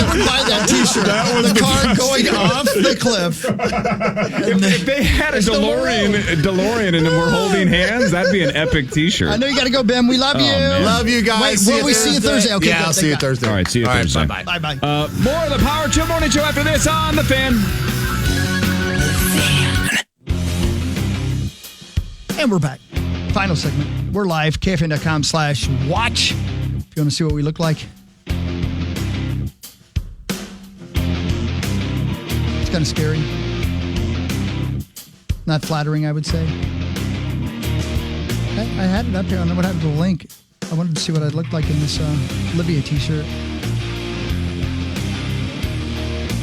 Speaker 2: would buy that T-shirt. The car going off the cliff.
Speaker 4: If they had a DeLorean, and we're holding hands, that'd be an epic T-shirt.
Speaker 2: I know you got to go, Ben. We love you.
Speaker 4: man.
Speaker 6: Love you guys.
Speaker 2: Wait, will we see you Thursday? Okay,
Speaker 6: yeah,
Speaker 2: good.
Speaker 6: I'll see you
Speaker 2: Thank God.
Speaker 6: Thursday.
Speaker 4: All right, see you Thursday.
Speaker 6: Bye-bye.
Speaker 2: Bye-bye.
Speaker 4: More of the Power Trip Morning Show after this on The Fan.
Speaker 2: And we're back. Final segment. We're live. KFAN.com/watch. If you want to see what we look like. It's kind of scary. Not flattering, I would say. I had it up here. I don't know what happened to the link. I wanted to see what I'd look like in this Libya T-shirt.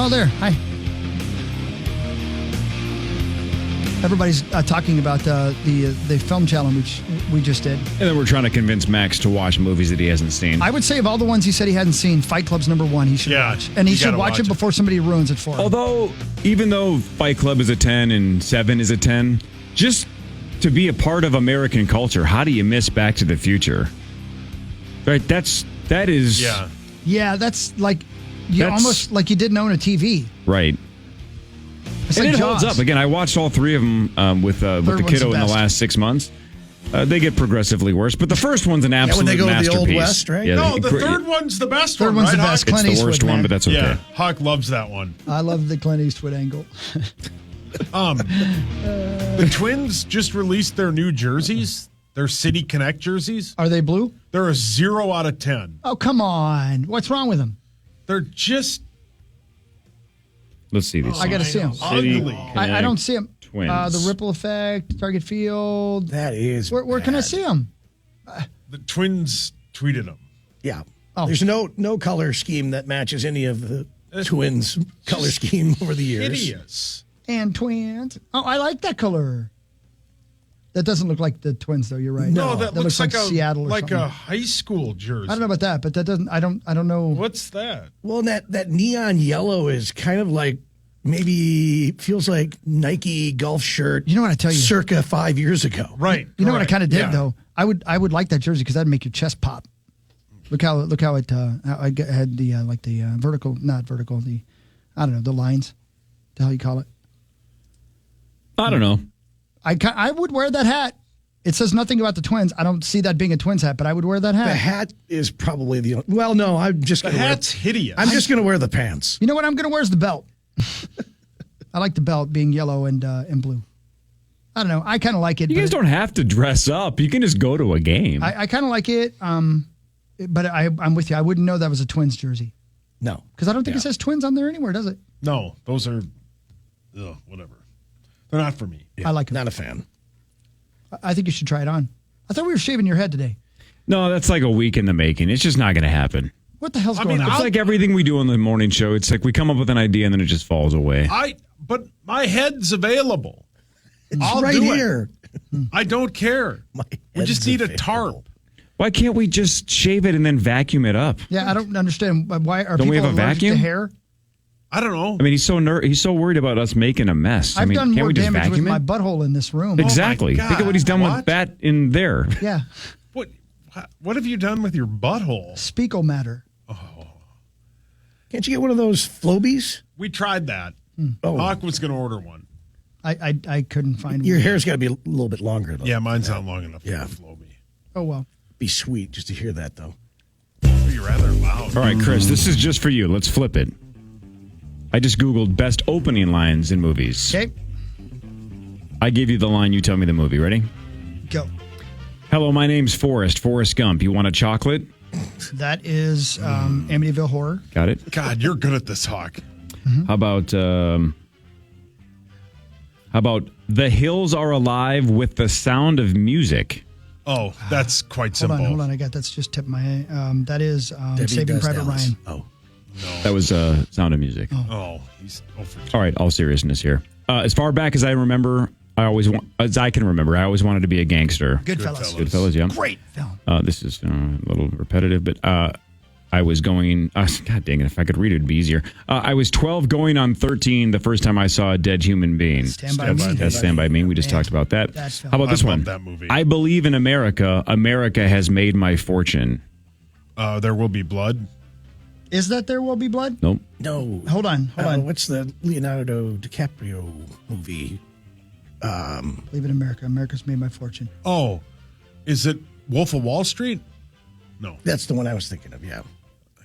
Speaker 2: Oh, there. Hi. Everybody's talking about the film challenge we just did.
Speaker 4: And then we're trying to convince Max to watch movies that he hasn't seen.
Speaker 2: I would say of all the ones he said he hadn't seen, Fight Club's number 1. He should watch, and he
Speaker 7: you
Speaker 2: should
Speaker 7: gotta
Speaker 2: watch
Speaker 7: watch
Speaker 2: it
Speaker 7: it.
Speaker 2: before somebody ruins it for him.
Speaker 4: Although, even though Fight Club is a 10 and 7 is a 10, just to be a part of American culture, how do you miss Back to the Future? Right? That is
Speaker 2: Yeah, that's like
Speaker 4: That's-
Speaker 2: almost like you didn't own a TV.
Speaker 4: right.
Speaker 2: It's
Speaker 4: And
Speaker 2: like
Speaker 4: it holds
Speaker 2: Jaws.
Speaker 4: up. Again, I watched all 3 of them with the
Speaker 2: one's
Speaker 4: kiddo
Speaker 2: the
Speaker 4: in the
Speaker 2: best.
Speaker 4: last 6 months. They get progressively worse, but the first one's an
Speaker 5: when
Speaker 4: absolute
Speaker 5: they go to the
Speaker 4: masterpiece.
Speaker 5: Old West, right?
Speaker 4: Yeah,
Speaker 7: No, the third one's the best
Speaker 2: Third
Speaker 7: one,
Speaker 2: one's
Speaker 7: right,
Speaker 2: the best.
Speaker 7: Hawk?
Speaker 2: Clint
Speaker 4: It's the worst
Speaker 2: Eastwood,
Speaker 4: one,
Speaker 2: man.
Speaker 4: but that's okay.
Speaker 7: Yeah, Hawk loves that one.
Speaker 2: I love the Clint Eastwood angle.
Speaker 7: The Twins just released their new jerseys, their City Connect jerseys.
Speaker 2: Are they blue?
Speaker 7: They're a 0 out of 10.
Speaker 2: Oh, come on. What's wrong with them?
Speaker 7: They're just
Speaker 4: Let's see these.
Speaker 2: I got to see them.
Speaker 7: ugly.
Speaker 2: I don't see them.
Speaker 4: Twins.
Speaker 2: The Ripple Effect, Target Field.
Speaker 5: That is.
Speaker 2: Where can I see them?
Speaker 7: The Twins tweeted them.
Speaker 5: Yeah.
Speaker 2: Oh.
Speaker 5: There's no color scheme that matches any of the Twins' color scheme over the years.
Speaker 7: Hideous.
Speaker 2: And Twins. Oh, I like that color. That doesn't look like the Twins, though. You're right.
Speaker 7: No, that looks like
Speaker 2: Seattle or
Speaker 7: like
Speaker 2: something.
Speaker 7: a high school jersey.
Speaker 2: I don't know about that, but that doesn't. I don't know.
Speaker 7: What's that?
Speaker 5: Well, that neon yellow is kind of like maybe feels like Nike golf shirt.
Speaker 2: You know what I tell you?
Speaker 5: Circa 5 years ago.
Speaker 7: Right.
Speaker 2: You know what I
Speaker 7: correct.
Speaker 2: kind of did
Speaker 7: Yeah.
Speaker 2: though. I would like that jersey because that'd make your chest pop. Look how it how I had the like the vertical, not vertical. The I don't know the lines. The hell you call it?
Speaker 4: I don't know.
Speaker 2: I would wear that hat. It says nothing about the Twins. I don't see that being a Twins hat, but I would wear that hat.
Speaker 5: The hat is probably the only. Well, no, I'm just
Speaker 7: The
Speaker 5: going to
Speaker 7: hat's hideous.
Speaker 5: I'm just going to wear the pants.
Speaker 2: You know what I'm going to wear is the belt. I like the belt being yellow and blue. I don't know. I kind of like it.
Speaker 4: You guys don't have to dress up. You can just go to a game.
Speaker 2: I kind of like it. But I'm with you. I wouldn't know that was a Twins jersey
Speaker 5: No.
Speaker 2: because I don't think it says Twins on there anywhere, does it?
Speaker 7: No, those are whatever. They're not for me.
Speaker 2: I like them.
Speaker 5: Not a fan.
Speaker 2: I think you should try it on. I thought we were shaving your head today.
Speaker 4: No, that's like a week in the making. It's just not going to happen.
Speaker 2: What the hell's
Speaker 7: I
Speaker 2: going
Speaker 7: mean,
Speaker 2: on?
Speaker 4: It's like everything we do on the morning show. It's like we come up with an idea and then it just falls away.
Speaker 7: But my head's available. I'll
Speaker 9: right
Speaker 7: do
Speaker 9: here.
Speaker 7: It. I don't care. We just need a tarp.
Speaker 4: Why can't we just shave it and then vacuum it up?
Speaker 2: Yeah, I don't understand. Why are
Speaker 4: Don't we
Speaker 2: people
Speaker 4: have a
Speaker 2: allergic
Speaker 4: vacuum?
Speaker 2: to hair?
Speaker 7: I don't know.
Speaker 4: I mean, he's so worried about us making a mess.
Speaker 2: I've done
Speaker 4: can't
Speaker 2: more
Speaker 4: we just
Speaker 2: damage with
Speaker 4: vacuum
Speaker 2: my
Speaker 4: it?
Speaker 2: butthole in this room.
Speaker 4: Exactly.
Speaker 7: God.
Speaker 4: Think of what he's done with
Speaker 7: What?
Speaker 4: that in there.
Speaker 2: Yeah.
Speaker 7: What have you done with your butthole?
Speaker 2: Speckle matter.
Speaker 5: Can't you get one of those Flobies?
Speaker 7: We tried that.
Speaker 5: Oh.
Speaker 7: Hawk was going to order one.
Speaker 2: I couldn't find
Speaker 5: Your
Speaker 2: one.
Speaker 5: hair's got to be a little bit longer, though.
Speaker 7: Yeah, mine's not long enough
Speaker 5: Yeah.
Speaker 7: for a Floby.
Speaker 2: Oh, well.
Speaker 5: Be sweet just to hear that, though.
Speaker 7: Be rather loud.
Speaker 4: All right, Chris, this is just for you. Let's flip it. I just Googled best opening lines in movies.
Speaker 2: Okay,
Speaker 4: I give you the line, you tell me the movie. Ready?
Speaker 2: go.
Speaker 4: Hello, my name's Forrest Gump. You want a chocolate?
Speaker 2: That is Amityville Horror.
Speaker 4: Got it.
Speaker 7: God, you're good at this, Hawk.
Speaker 4: How about The Hills Are Alive with the Sound of Music?
Speaker 7: Oh, that's quite simple.
Speaker 2: Hold on. That's just tip my. That is
Speaker 5: Debbie
Speaker 2: Saving
Speaker 5: Does
Speaker 2: Private
Speaker 5: Dallas.
Speaker 2: Ryan.
Speaker 5: Oh.
Speaker 4: That was Sound of Music.
Speaker 7: Oh, he's over.
Speaker 4: All right, all seriousness here. As far back as I remember, I always wanted to be a gangster.
Speaker 2: Goodfellas.
Speaker 4: Goodfellas, yeah.
Speaker 2: Great film.
Speaker 4: This is a little repetitive, but I was going. God dang it! If I could read it, it'd be easier. I was 12, going on 13, the first time I saw a dead human being.
Speaker 2: Stand By Me.
Speaker 4: That's Stand by Me. We just talked about that.
Speaker 2: That film.
Speaker 4: How about this
Speaker 7: I love
Speaker 4: one?
Speaker 7: that movie.
Speaker 4: I believe in America. America has made my fortune.
Speaker 7: There Will Be Blood.
Speaker 2: Is that There Will Be Blood?
Speaker 4: Nope.
Speaker 5: No.
Speaker 2: Hold on.
Speaker 5: What's the Leonardo DiCaprio movie?
Speaker 2: Leave it America. America's made my fortune.
Speaker 7: Oh, is it Wolf of Wall Street? No.
Speaker 5: That's the one I was thinking of, yeah.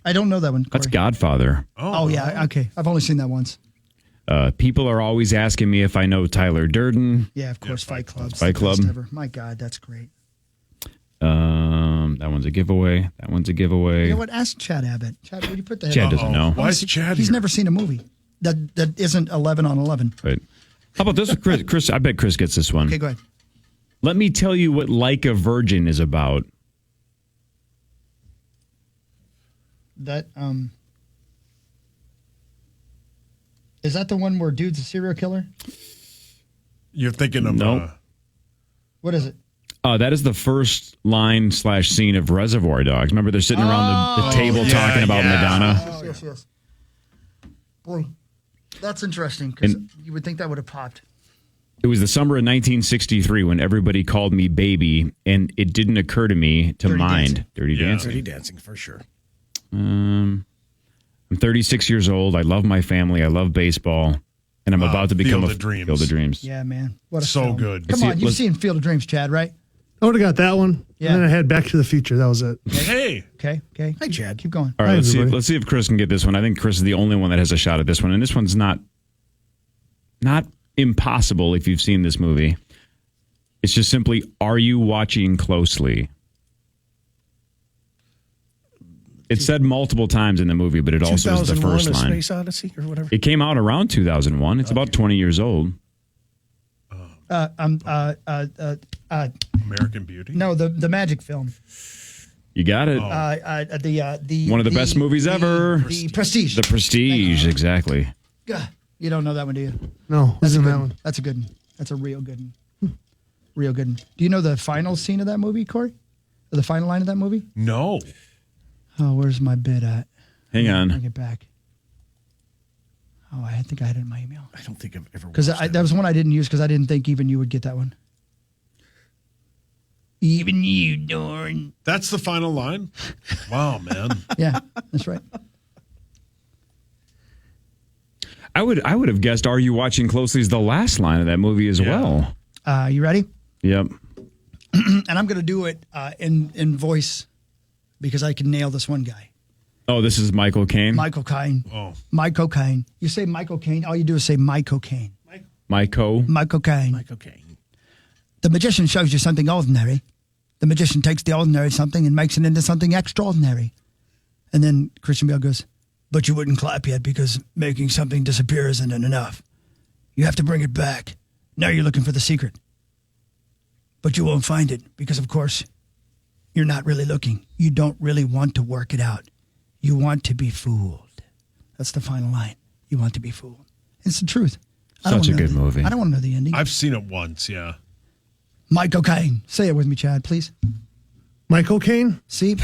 Speaker 2: I don't know that one.
Speaker 4: That's
Speaker 2: Corey.
Speaker 4: Godfather.
Speaker 2: Oh, yeah. Okay. I've only seen that once.
Speaker 4: People are always asking me if I know Tyler Durden.
Speaker 2: Yeah, of course. Fight Club.
Speaker 4: Fight Club.
Speaker 2: Ever. My God, that's great.
Speaker 4: That one's a giveaway. That one's a giveaway.
Speaker 2: You know what? Ask Chad Abbott. Chad, would you put the head
Speaker 4: Chad
Speaker 2: on?
Speaker 4: doesn't know.
Speaker 7: Why is Chad
Speaker 2: He's
Speaker 7: here?
Speaker 2: never seen a movie that isn't 11 on 11.
Speaker 4: Right. How about this, Chris? Chris, I bet Chris gets this one.
Speaker 2: Okay, go ahead.
Speaker 4: Let me tell you what Like a Virgin is about.
Speaker 2: That is that the one where dude's a serial killer?
Speaker 7: You're thinking of
Speaker 4: Nope.
Speaker 2: What is it?
Speaker 4: That is the first line / scene of Reservoir Dogs. Remember, they're sitting around the table
Speaker 7: yeah,
Speaker 4: talking about
Speaker 7: yeah.
Speaker 4: Madonna.
Speaker 2: Yes. Boy, that's interesting because
Speaker 4: And-
Speaker 2: you would think that would have popped.
Speaker 4: It was the summer of 1963 when everybody called me baby, and it didn't occur to me to
Speaker 2: Dirty
Speaker 4: mind
Speaker 2: Dancing.
Speaker 4: Dirty
Speaker 7: Yeah.
Speaker 4: Dancing.
Speaker 5: Dirty Dancing, for sure.
Speaker 4: I'm 36 years old. I love my family. I love baseball, and I'm about to become
Speaker 7: Field
Speaker 4: a
Speaker 7: of Dreams.
Speaker 4: Field of Dreams.
Speaker 2: Yeah, man. What a
Speaker 7: So
Speaker 2: film.
Speaker 7: good.
Speaker 2: Come
Speaker 4: Let's
Speaker 2: on,
Speaker 4: see-
Speaker 2: you've
Speaker 4: let's-
Speaker 2: seen Field of Dreams, Chad, right?
Speaker 10: I would have got that one.
Speaker 2: Yeah.
Speaker 10: And then I had Back to the Future. That was it.
Speaker 7: Hey,
Speaker 2: Okay.
Speaker 5: Hi, Chad.
Speaker 2: Keep going.
Speaker 4: All right,
Speaker 10: Hi,
Speaker 4: let's
Speaker 10: everybody.
Speaker 4: see if Chris can get this one. I think Chris is the only one that has a shot at this one, and this one's not impossible if you've seen this movie. It's just simply, are you watching closely? It's said multiple times in the movie, but it also is the
Speaker 5: 2001:
Speaker 4: first
Speaker 5: A
Speaker 4: line.
Speaker 5: Space Odyssey or whatever.
Speaker 4: It came out around 2001. It's about 20 years old.
Speaker 7: American Beauty.
Speaker 2: No, the magic film.
Speaker 4: You got it.
Speaker 2: The
Speaker 4: One of the best movies ever.
Speaker 2: The Prestige.
Speaker 4: The Prestige, exactly.
Speaker 2: God, you don't know that one, do you?
Speaker 10: No, wasn't that one.
Speaker 2: That's a good one. That's a real good one. Real good one. Do you know the final scene of that movie, Corey? Or the final line of that movie?
Speaker 7: No.
Speaker 2: Oh, where's my bid at?
Speaker 4: Hang
Speaker 2: Bring
Speaker 4: on.
Speaker 2: it back. Oh, I think I had it in my email.
Speaker 5: I don't think I've ever watched
Speaker 2: Because that was one I didn't use because I didn't think even you would get that one. Even you, Dorn.
Speaker 7: That's the final line? Wow, man.
Speaker 2: Yeah, that's right.
Speaker 4: I would have guessed, are you watching closely is the last line of that movie as well.
Speaker 2: You ready?
Speaker 4: Yep.
Speaker 2: And I'm going to do it in voice because I can nail this one guy.
Speaker 4: Oh, this is Michael Caine?
Speaker 2: Michael Caine.
Speaker 7: Oh.
Speaker 2: Michael Caine. You say Michael Caine, all you do is say Michael Caine.
Speaker 4: Michael.
Speaker 2: Michael Caine.
Speaker 5: Michael Caine.
Speaker 2: The magician shows you something ordinary. The magician takes the ordinary something and makes it into something extraordinary. And then Christian Bale goes, but you wouldn't clap yet because making something disappear isn't enough. You have to bring it back. Now you're looking for the secret. But you won't find it because, of course, you're not really looking. You don't really want to work it out. You want to be fooled. That's the final line. You want to be fooled. It's the truth.
Speaker 4: Such a good movie.
Speaker 2: I don't want to know the ending.
Speaker 7: I've seen it once, yeah.
Speaker 2: Michael Caine. Say it with me, Chad, please.
Speaker 10: Michael Caine?
Speaker 2: See?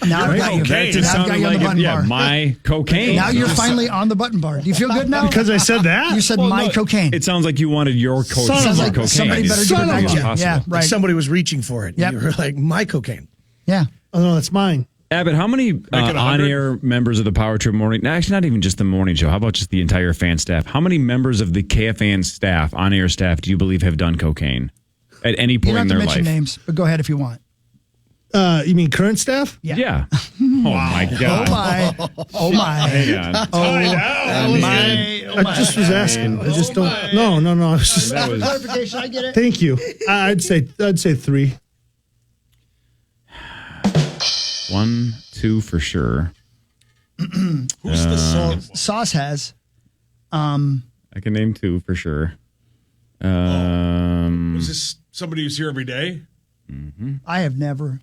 Speaker 2: Now I've got you.
Speaker 4: That just
Speaker 2: Now I've got
Speaker 4: sounded
Speaker 2: you on the
Speaker 4: like
Speaker 2: button
Speaker 4: it. Yeah,
Speaker 2: bar.
Speaker 4: my cocaine.
Speaker 2: Now you're finally on the button bar. Do you feel good now?
Speaker 10: Because I said that?
Speaker 2: You said my cocaine.
Speaker 4: It sounds like you wanted your
Speaker 10: Son
Speaker 4: cocaine.
Speaker 10: of
Speaker 2: Sounds
Speaker 10: a-
Speaker 2: like
Speaker 4: cocaine.
Speaker 2: somebody better do
Speaker 10: Son
Speaker 2: it
Speaker 10: of
Speaker 2: than
Speaker 10: a-
Speaker 2: you.
Speaker 4: Possible.
Speaker 2: Yeah,
Speaker 5: Like
Speaker 2: right.
Speaker 5: somebody was reaching for it.
Speaker 2: Yep.
Speaker 5: You were like, my cocaine.
Speaker 2: Yeah.
Speaker 10: Oh, no, that's mine.
Speaker 4: Abbott, how many
Speaker 7: it 100?
Speaker 4: on-air members of the Power Trip Morning? Actually, not even just the morning show. How about just the entire fan staff? How many members of the KFAN staff, on-air staff, do you believe have done cocaine at any
Speaker 2: You
Speaker 4: point
Speaker 2: don't
Speaker 4: in
Speaker 2: have to
Speaker 4: their
Speaker 2: mention
Speaker 4: life?
Speaker 2: names, but go ahead if you want.
Speaker 10: You mean current staff?
Speaker 4: Yeah. Oh my God.
Speaker 2: Oh, my. Oh, my.
Speaker 4: Hang on.
Speaker 10: I just was asking. I just don't. No. I was just,
Speaker 4: That was
Speaker 2: Clarification, I get it.
Speaker 10: thank you. I'd say 3.
Speaker 4: 1, 2 for sure.
Speaker 7: Who's the song?
Speaker 2: Sauce has.
Speaker 4: I can name 2 for sure.
Speaker 7: Was this somebody who's here every day?
Speaker 2: I have never.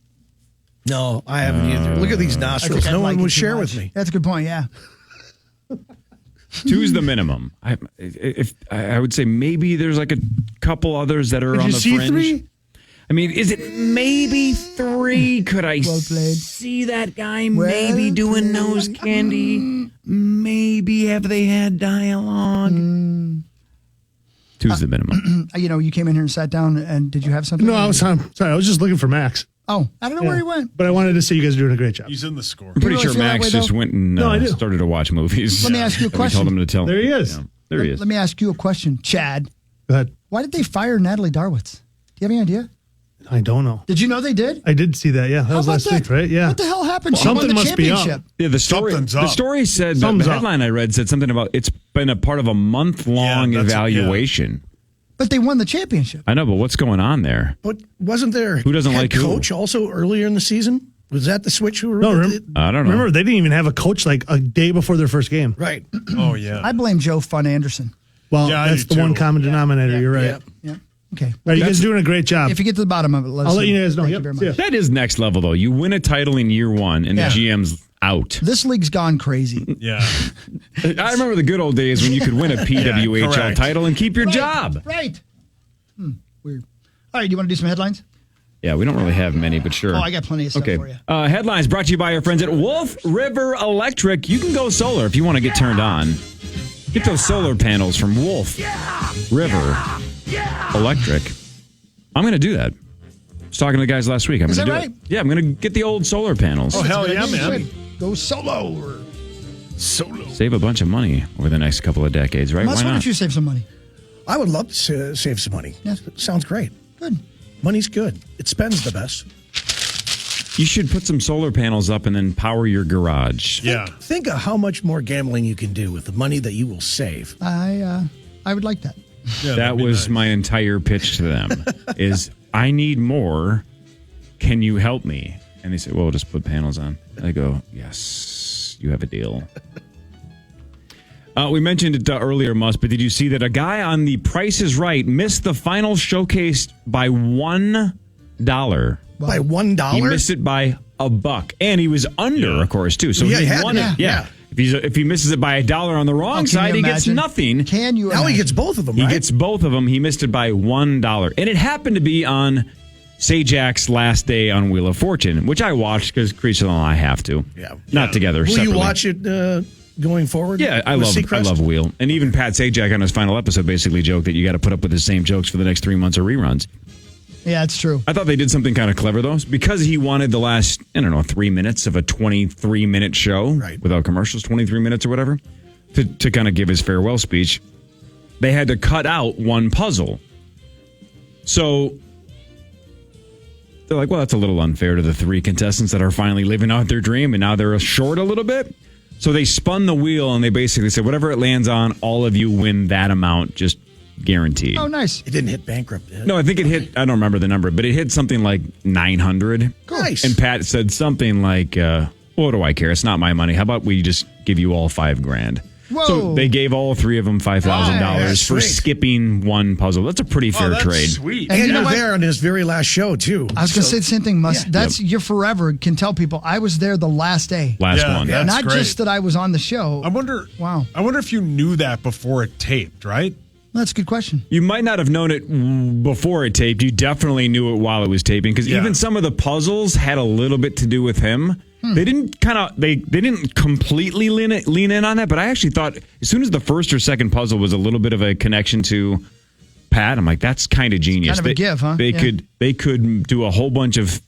Speaker 5: No, I haven't either. Look at these
Speaker 2: I
Speaker 5: nostrils.
Speaker 2: think I'd
Speaker 5: No
Speaker 2: like
Speaker 5: one
Speaker 2: it
Speaker 5: will
Speaker 2: too
Speaker 5: share
Speaker 2: much.
Speaker 5: with me.
Speaker 2: That's a good point, yeah.
Speaker 4: 2's the minimum. I would say maybe there's like a couple others that are
Speaker 10: Did
Speaker 4: on
Speaker 10: you
Speaker 4: the
Speaker 10: see
Speaker 4: fringe.
Speaker 10: 3?
Speaker 4: I mean, is it maybe 3? Could I
Speaker 2: Well played.
Speaker 4: see that guy
Speaker 2: Well
Speaker 4: maybe doing
Speaker 2: played.
Speaker 4: nose candy? Maybe have they had dialogue? 2's the minimum.
Speaker 2: You came in here and sat down, and did you have something?
Speaker 10: No, I was sorry. I was just looking for Max.
Speaker 2: Oh, I don't know where he went.
Speaker 10: But I wanted to say you guys are doing a great job.
Speaker 7: He's in the score.
Speaker 4: I'm pretty
Speaker 2: really
Speaker 4: sure
Speaker 2: feel that
Speaker 4: Max
Speaker 2: way,
Speaker 4: just
Speaker 2: though?
Speaker 4: went and
Speaker 10: No, I do.
Speaker 4: started to watch movies.
Speaker 2: Let me ask you a
Speaker 4: And we
Speaker 2: question.
Speaker 4: told him to tell.
Speaker 10: There he is.
Speaker 4: Yeah, there he is.
Speaker 2: Let me ask you a question, Chad.
Speaker 10: Go ahead.
Speaker 2: Why did they fire Natalie Darwitz? Do you have any idea?
Speaker 10: I don't know.
Speaker 2: Did you know they did?
Speaker 10: I did see that. Yeah, that
Speaker 2: How
Speaker 10: was
Speaker 2: about
Speaker 10: last
Speaker 2: that?
Speaker 10: week, right? Yeah.
Speaker 2: What the hell happened? She
Speaker 10: Something
Speaker 2: won the
Speaker 10: must be up.
Speaker 2: championship.
Speaker 4: Yeah, the story.
Speaker 7: Something's
Speaker 4: The
Speaker 7: up.
Speaker 4: story said the
Speaker 10: Something's up.
Speaker 4: headline I read said something about it's been a part of a month-long
Speaker 7: Yeah, that's-
Speaker 4: evaluation.
Speaker 2: But they won the championship.
Speaker 4: I know, but what's going on there?
Speaker 5: But wasn't there
Speaker 4: Who doesn't
Speaker 5: head
Speaker 4: like who?
Speaker 5: coach also earlier in the season? Was that the switch?
Speaker 10: No,
Speaker 4: I don't know.
Speaker 10: Remember, they didn't even have a coach like a day before their first game.
Speaker 5: Right.
Speaker 7: Oh, yeah.
Speaker 2: I blame Joe Fun Anderson.
Speaker 10: Well,
Speaker 7: Yeah, I
Speaker 10: that's
Speaker 7: do
Speaker 10: the one
Speaker 7: too.
Speaker 10: common denominator. You're right.
Speaker 2: Yeah. Okay.
Speaker 10: Right, you guys are doing a great job.
Speaker 2: If you get to the bottom of it,
Speaker 10: I'll let you guys know.
Speaker 2: Thank
Speaker 10: Yep.
Speaker 2: you very
Speaker 10: See ya.
Speaker 2: much.
Speaker 4: That is next level, though. You win a title in year 1, and
Speaker 2: Yeah.
Speaker 4: the GM's out.
Speaker 2: This league's gone crazy.
Speaker 7: Yeah.
Speaker 4: I remember the good old days when you could win a PWHL
Speaker 7: correct.
Speaker 4: title and keep your job.
Speaker 2: Right. Weird. All right, do you want to do some headlines?
Speaker 4: Yeah, we don't really have many, but sure.
Speaker 2: Oh, I got plenty of stuff
Speaker 4: Okay.
Speaker 2: for you.
Speaker 4: Headlines brought to you by our friends at Wolf River Electric. You can go solar if you want to get turned on. Get those solar panels from Wolf River Electric. I'm going to do that. I was talking to the guys last week. I'm
Speaker 2: Is
Speaker 4: going to
Speaker 2: that
Speaker 4: do
Speaker 2: right?
Speaker 4: it. Yeah, I'm going to get the old solar panels.
Speaker 7: Oh, hell yeah,
Speaker 2: Good.
Speaker 7: man.
Speaker 2: Go solo.
Speaker 7: Solo.
Speaker 4: Save a bunch of money over the next couple of decades, right?
Speaker 2: Why
Speaker 4: Why
Speaker 2: don't
Speaker 4: not?
Speaker 2: you save some money?
Speaker 5: I would love to save some money.
Speaker 2: Yeah.
Speaker 5: Sounds great.
Speaker 2: Good.
Speaker 5: Money's good. It spends the best.
Speaker 4: You should put some solar panels up and then power your garage.
Speaker 7: Yeah.
Speaker 5: Think of how much more gambling you can do with the money that you will save.
Speaker 2: I would like that.
Speaker 7: Yeah,
Speaker 4: That
Speaker 7: that'd be
Speaker 4: was
Speaker 7: nice.
Speaker 4: my entire pitch to them is I need more. Can you help me? And they said, well, just put panels on. I go, yes, you have a deal. We mentioned it earlier, Musk, but did you see that a guy on The Price is Right missed the final showcase by $1?
Speaker 5: By $1?
Speaker 4: He missed it by $1. And he was under, of course, too. So
Speaker 5: Yeah,
Speaker 4: he
Speaker 5: he had
Speaker 4: won
Speaker 5: to.
Speaker 4: it.
Speaker 5: Yeah.
Speaker 4: If he misses it by $1 on the wrong
Speaker 2: Can
Speaker 4: side,
Speaker 2: you
Speaker 4: he gets
Speaker 2: imagine?
Speaker 4: nothing.
Speaker 2: Can you
Speaker 5: Now he
Speaker 2: imagine?
Speaker 5: gets both of them,
Speaker 4: He
Speaker 5: right?
Speaker 4: gets both of them. He missed it by $1. And it happened to be on Sajak's last day on Wheel of Fortune, which I watched because Creasel and I have to.
Speaker 5: Yeah.
Speaker 4: Not together,
Speaker 5: Will
Speaker 4: separately.
Speaker 5: you watch it going forward?
Speaker 4: Yeah, I
Speaker 5: with
Speaker 4: love
Speaker 5: Seacrest?
Speaker 4: Wheel. And even Pat Sajak on his final episode basically joked that you got to put up with the same jokes for the next 3 months of reruns.
Speaker 2: Yeah, it's true.
Speaker 4: I thought they did something kind of clever, though, because he wanted the last, 3 minutes of a 23-minute show
Speaker 5: Right.
Speaker 4: without commercials, 23 minutes or whatever, to kind of give his farewell speech. They had to cut out one puzzle. So they're like, well, that's a little unfair to the 3 contestants that are finally living out their dream, and now they're short a little bit. So they spun the wheel, and they basically said, whatever it lands on, all of you win that amount, just guaranteed.
Speaker 2: Oh, nice.
Speaker 5: It didn't hit bankrupt, did it?
Speaker 4: No, I think it hit, I don't remember the number, but it hit something like 900.
Speaker 5: Nice.
Speaker 4: And Pat said something like, what do I care? It's not my money. How about we just give you all $5,000?
Speaker 2: Whoa.
Speaker 4: So they gave all three of them $5,000
Speaker 5: that's
Speaker 4: for
Speaker 5: sweet.
Speaker 4: skipping one puzzle. That's a pretty fair
Speaker 7: that's
Speaker 4: trade.
Speaker 7: sweet.
Speaker 2: And
Speaker 5: And
Speaker 2: you know
Speaker 5: you were
Speaker 2: what?
Speaker 5: there on his very last show, too.
Speaker 2: I was going to say the same thing.
Speaker 5: Yeah.
Speaker 2: That's you're forever can tell people I was there the last day.
Speaker 4: Last
Speaker 7: Yeah,
Speaker 4: one.
Speaker 7: yeah. That's
Speaker 2: Not
Speaker 7: great.
Speaker 2: just that I was on the show.
Speaker 7: I wonder.
Speaker 2: Wow.
Speaker 7: I wonder if you knew that before it taped, right?
Speaker 2: That's a good question.
Speaker 4: You might not have known it before it taped. You definitely knew it while it was taping because
Speaker 7: Yeah.
Speaker 4: even some of the puzzles had a little bit to do with him. They didn't they didn't completely lean in on that, but I actually thought as soon as the first or second puzzle was a little bit of a connection to Pat, I'm like, that's kind of genius.
Speaker 2: kind of a give, huh?
Speaker 4: They
Speaker 2: Yeah.
Speaker 4: could do a whole bunch of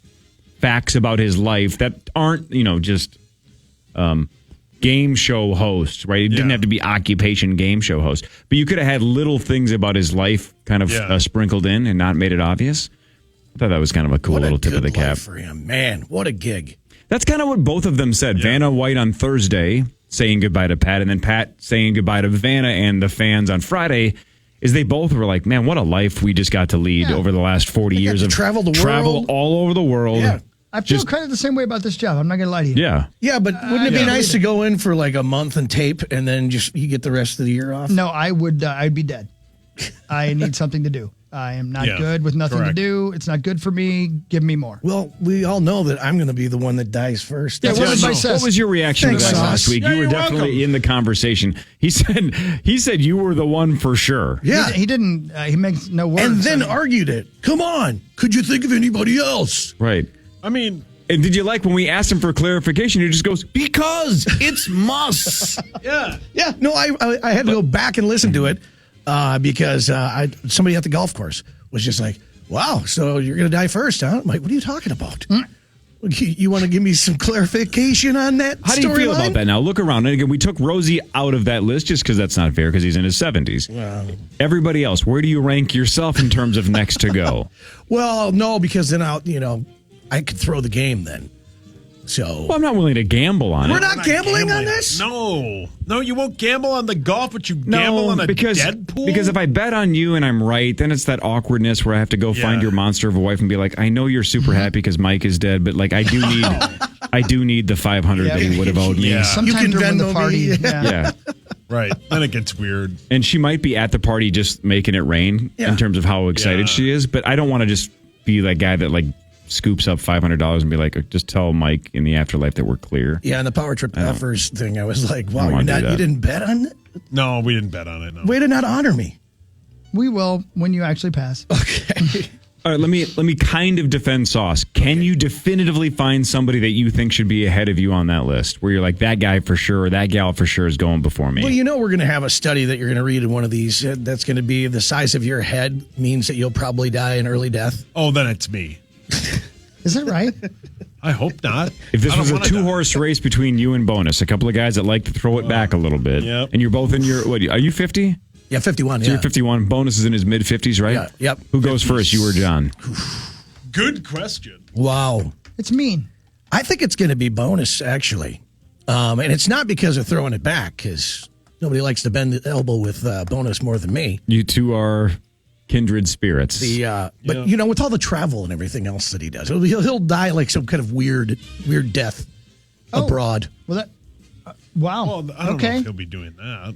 Speaker 4: facts about his life that aren't just game show host, right? It didn't
Speaker 7: Yeah.
Speaker 4: have to be occupation game show host, but you could have had little things about his life kind of
Speaker 7: Yeah.
Speaker 4: sprinkled in and not made it obvious. I thought that was kind of a cool
Speaker 9: What a
Speaker 4: little tip of
Speaker 9: good
Speaker 4: the cap.
Speaker 9: life for him, man. What a gig.
Speaker 4: That's kind of what both of them said. Vanna White on Thursday saying goodbye to Pat, and then Pat saying goodbye to Vanna and the fans on Friday. Is they both were like, man, what a life we just got to lead
Speaker 2: Yeah.
Speaker 4: over the last 40
Speaker 5: They got
Speaker 4: years
Speaker 5: to
Speaker 4: of
Speaker 5: travel the
Speaker 4: travel
Speaker 5: world.
Speaker 4: all over the world.
Speaker 5: Yeah.
Speaker 2: I feel
Speaker 4: Just-
Speaker 2: kind of the same way about this job. I'm not going to lie to you.
Speaker 4: Yeah.
Speaker 5: Yeah, but wouldn't it be
Speaker 2: yeah.
Speaker 5: nice to go in for like a month and tape and then just you get the rest of the year off?
Speaker 2: No, I would. I'd be dead. I need something to do. I am not
Speaker 7: Yeah,
Speaker 2: good with nothing
Speaker 7: correct.
Speaker 2: to do. It's not good for me. Give me more.
Speaker 5: Well, we all know that I'm going to be the one that dies first.
Speaker 2: Yeah,
Speaker 5: That's
Speaker 2: what
Speaker 5: what
Speaker 2: everybody
Speaker 5: I know.
Speaker 2: says.
Speaker 4: What was your reaction
Speaker 5: Thanks,
Speaker 4: to that
Speaker 5: Sauce.
Speaker 4: last week?
Speaker 7: Yeah,
Speaker 4: you were
Speaker 7: you're
Speaker 4: definitely
Speaker 7: welcome.
Speaker 4: in the conversation. He said you were the one for sure.
Speaker 5: Yeah.
Speaker 2: He didn't. He makes no words.
Speaker 5: And then
Speaker 2: I mean,
Speaker 5: argued it. Come on. Could you think of anybody else?
Speaker 4: Right.
Speaker 7: I mean,
Speaker 4: And did you like when we asked him for clarification? He just goes, because it's must.
Speaker 7: yeah.
Speaker 5: Yeah. No, I had to go back and listen to it because somebody at the golf course was just like, wow, so you're going to die first, huh? I'm like, what are you talking about? You want to give me some clarification on that
Speaker 4: How do you feel
Speaker 5: storyline?
Speaker 4: about that now? Look around. And again, we took Rosie out of that list just because that's not fair because he's in his 70s. Everybody else, where do you rank yourself in terms of next to go?
Speaker 5: Well, no, because then I could throw the game then. So
Speaker 4: Well, I'm not willing to gamble on
Speaker 5: we're
Speaker 4: it.
Speaker 5: not gambling on this?
Speaker 7: No, you won't gamble on the golf, but you gamble on a
Speaker 4: because
Speaker 7: Deadpool.
Speaker 4: if I bet on you and I'm right, then it's that awkwardness where I have to go find
Speaker 7: Yeah.
Speaker 4: your monster of a wife and be like, I know you're super happy because Mike is dead, but like I do need the 500 that he would have owed me.
Speaker 7: Yeah.
Speaker 2: sometime
Speaker 5: You can
Speaker 2: during the
Speaker 5: Venmo
Speaker 2: party.
Speaker 5: me.
Speaker 2: Yeah.
Speaker 4: Yeah.
Speaker 7: right, then it gets weird.
Speaker 4: And she might be at the party just making it rain
Speaker 5: Yeah.
Speaker 4: in terms of how excited
Speaker 7: Yeah.
Speaker 4: she is, but I don't want to just be that guy that like scoops up $500 and be like, just tell Mike in the afterlife that we're clear.
Speaker 5: Yeah, and the Power Trip offers thing, I was like, wow,
Speaker 4: wanna do that.
Speaker 5: you didn't bet on it?
Speaker 7: No, we didn't bet on it. No.
Speaker 5: Way to not honor me.
Speaker 2: We will when you actually pass.
Speaker 5: Okay.
Speaker 4: All right, let me kind of defend Sauce. Can you definitively find somebody that you think should be ahead of you on that list where you're like, that guy for sure, or that gal for sure is going before me?
Speaker 5: Well, we're going to have a study that you're going to read in one of these that's going to be the size of your head means that you'll probably die an early death.
Speaker 7: Oh, then it's me.
Speaker 2: Is that right?
Speaker 7: I hope not.
Speaker 4: If this
Speaker 7: I don't
Speaker 4: was a
Speaker 7: wanna die.
Speaker 4: 2-horse race between you and Bonus, a couple of guys that like to throw it back a little bit,
Speaker 7: Yep.
Speaker 4: and you're both in your, what, are you 50?
Speaker 5: Yeah, 51.
Speaker 4: So
Speaker 5: Yeah.
Speaker 4: you're 51. Bonus is in his mid-50s, right?
Speaker 5: Yeah, yep.
Speaker 4: Who goes first, you or John?
Speaker 7: Good question.
Speaker 5: Wow.
Speaker 2: It's mean.
Speaker 5: I think it's going to be bonus, actually. And it's not because of throwing it back, because nobody likes to bend the elbow with bonus more than me.
Speaker 4: You two are kindred spirits.
Speaker 5: But with all the travel and everything else that he does, he'll die like some kind of weird death abroad.
Speaker 2: Well, that. Wow.
Speaker 7: Well, I don't know
Speaker 2: okay.
Speaker 7: if he'll be doing that.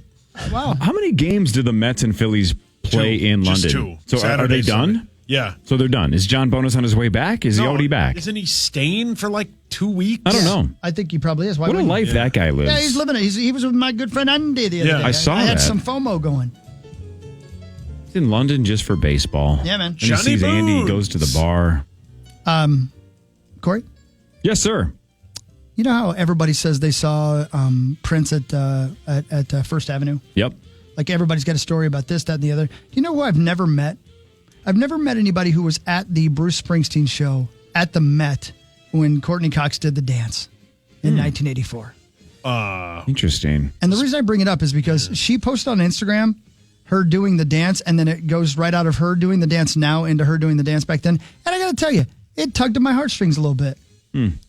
Speaker 2: Wow.
Speaker 4: How many games do the Mets and Phillies play
Speaker 7: Two.
Speaker 4: in
Speaker 7: Just
Speaker 4: London?
Speaker 7: two.
Speaker 4: So are
Speaker 7: Saturday,
Speaker 4: they done?
Speaker 7: Sunday. Yeah.
Speaker 4: So they're done. Is John Bonus on his way back? Is he
Speaker 7: No,
Speaker 4: already back?
Speaker 7: Isn't he staying for like 2 weeks?
Speaker 4: I don't know.
Speaker 2: I think he probably is. Why
Speaker 4: What a
Speaker 2: wouldn't
Speaker 4: life
Speaker 2: he?
Speaker 4: that guy lives.
Speaker 2: Yeah, he's living it. He was with my good friend Andy the other
Speaker 7: Yeah,
Speaker 2: day.
Speaker 4: I saw
Speaker 2: I had
Speaker 4: that.
Speaker 2: some FOMO going.
Speaker 4: He's in London just for baseball.
Speaker 2: Yeah, man.
Speaker 4: And he
Speaker 7: Johnny
Speaker 4: sees Andy, he
Speaker 7: Bones.
Speaker 4: goes to the bar.
Speaker 2: Corey,
Speaker 4: Yes, sir.
Speaker 2: you know how everybody says they saw Prince at First Avenue?
Speaker 4: Yep.
Speaker 2: Like everybody's got a story about this, that, and the other. Do you know who I've never met? I've never met anybody who was at the Bruce Springsteen show at the Met when Courtney Cox did the dance in 1984.
Speaker 4: Interesting.
Speaker 2: And the reason I bring it up is because she posted on Instagram her doing the dance, and then it goes right out of her doing the dance now into her doing the dance back then. And I got to tell you, it tugged at my heartstrings a little bit.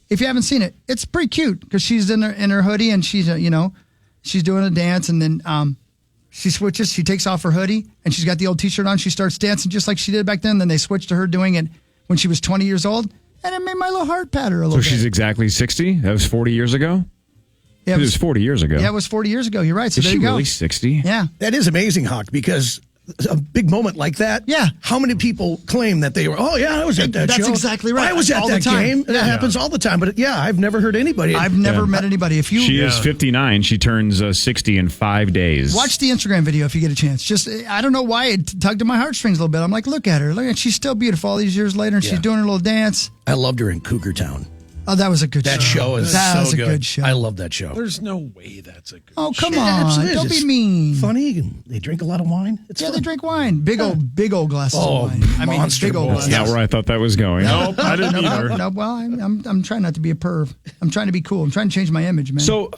Speaker 2: If you haven't seen it, it's pretty cute because she's in her hoodie and she's she's doing a dance, and then she switches. She takes off her hoodie and she's got the old T-shirt on. She starts dancing just like she did back then. Then they switched to her doing it when she was 20 years old, and it made my little heart patter a
Speaker 4: So
Speaker 2: little bit.
Speaker 4: she's exactly 60? That was 40 years ago?
Speaker 2: Yeah,
Speaker 4: It was 40 years ago.
Speaker 2: Yeah, it was 40 years ago. You're right. So
Speaker 4: Is
Speaker 2: there
Speaker 4: she
Speaker 2: you go.
Speaker 4: really 60?
Speaker 2: Yeah.
Speaker 5: That is amazing, Hawk, because a big moment like that.
Speaker 2: Yeah.
Speaker 5: How many people claim that they were, oh, yeah, I was at that show.
Speaker 2: That's exactly right.
Speaker 5: I was at
Speaker 2: All the
Speaker 5: that
Speaker 2: time.
Speaker 5: game. That happens all the time. But yeah, I've never heard anybody.
Speaker 2: I've never met anybody. If you
Speaker 4: She is 59. She turns 60 in 5 days.
Speaker 2: watch the Instagram video if you get a chance. Just, I don't know why it tugged at my heartstrings a little bit. I'm like, look at her. Look at, she's still beautiful all these years later, and she's doing her little dance.
Speaker 5: I loved her in Cougar Town.
Speaker 2: Oh, that was a good
Speaker 5: That
Speaker 2: show.
Speaker 5: show is
Speaker 2: That
Speaker 5: so
Speaker 2: was a
Speaker 5: good.
Speaker 2: good show.
Speaker 5: I love that show.
Speaker 7: There's no way that's a good
Speaker 2: Oh, come
Speaker 5: Yeah,
Speaker 2: on.
Speaker 5: absolutely.
Speaker 2: Don't
Speaker 5: It's
Speaker 2: be mean.
Speaker 5: Funny, and they drink a lot of wine. It's
Speaker 2: Yeah,
Speaker 5: fun.
Speaker 2: they drink wine. Big old glasses
Speaker 5: Oh,
Speaker 2: of wine. I mean,
Speaker 5: monster
Speaker 2: big old
Speaker 5: balls.
Speaker 2: glasses.
Speaker 4: Not where I thought that was going.
Speaker 7: Nope, I didn't either.
Speaker 2: No, well, I'm trying not to be a perv. I'm trying to be cool. I'm trying to change my image, man.
Speaker 4: So,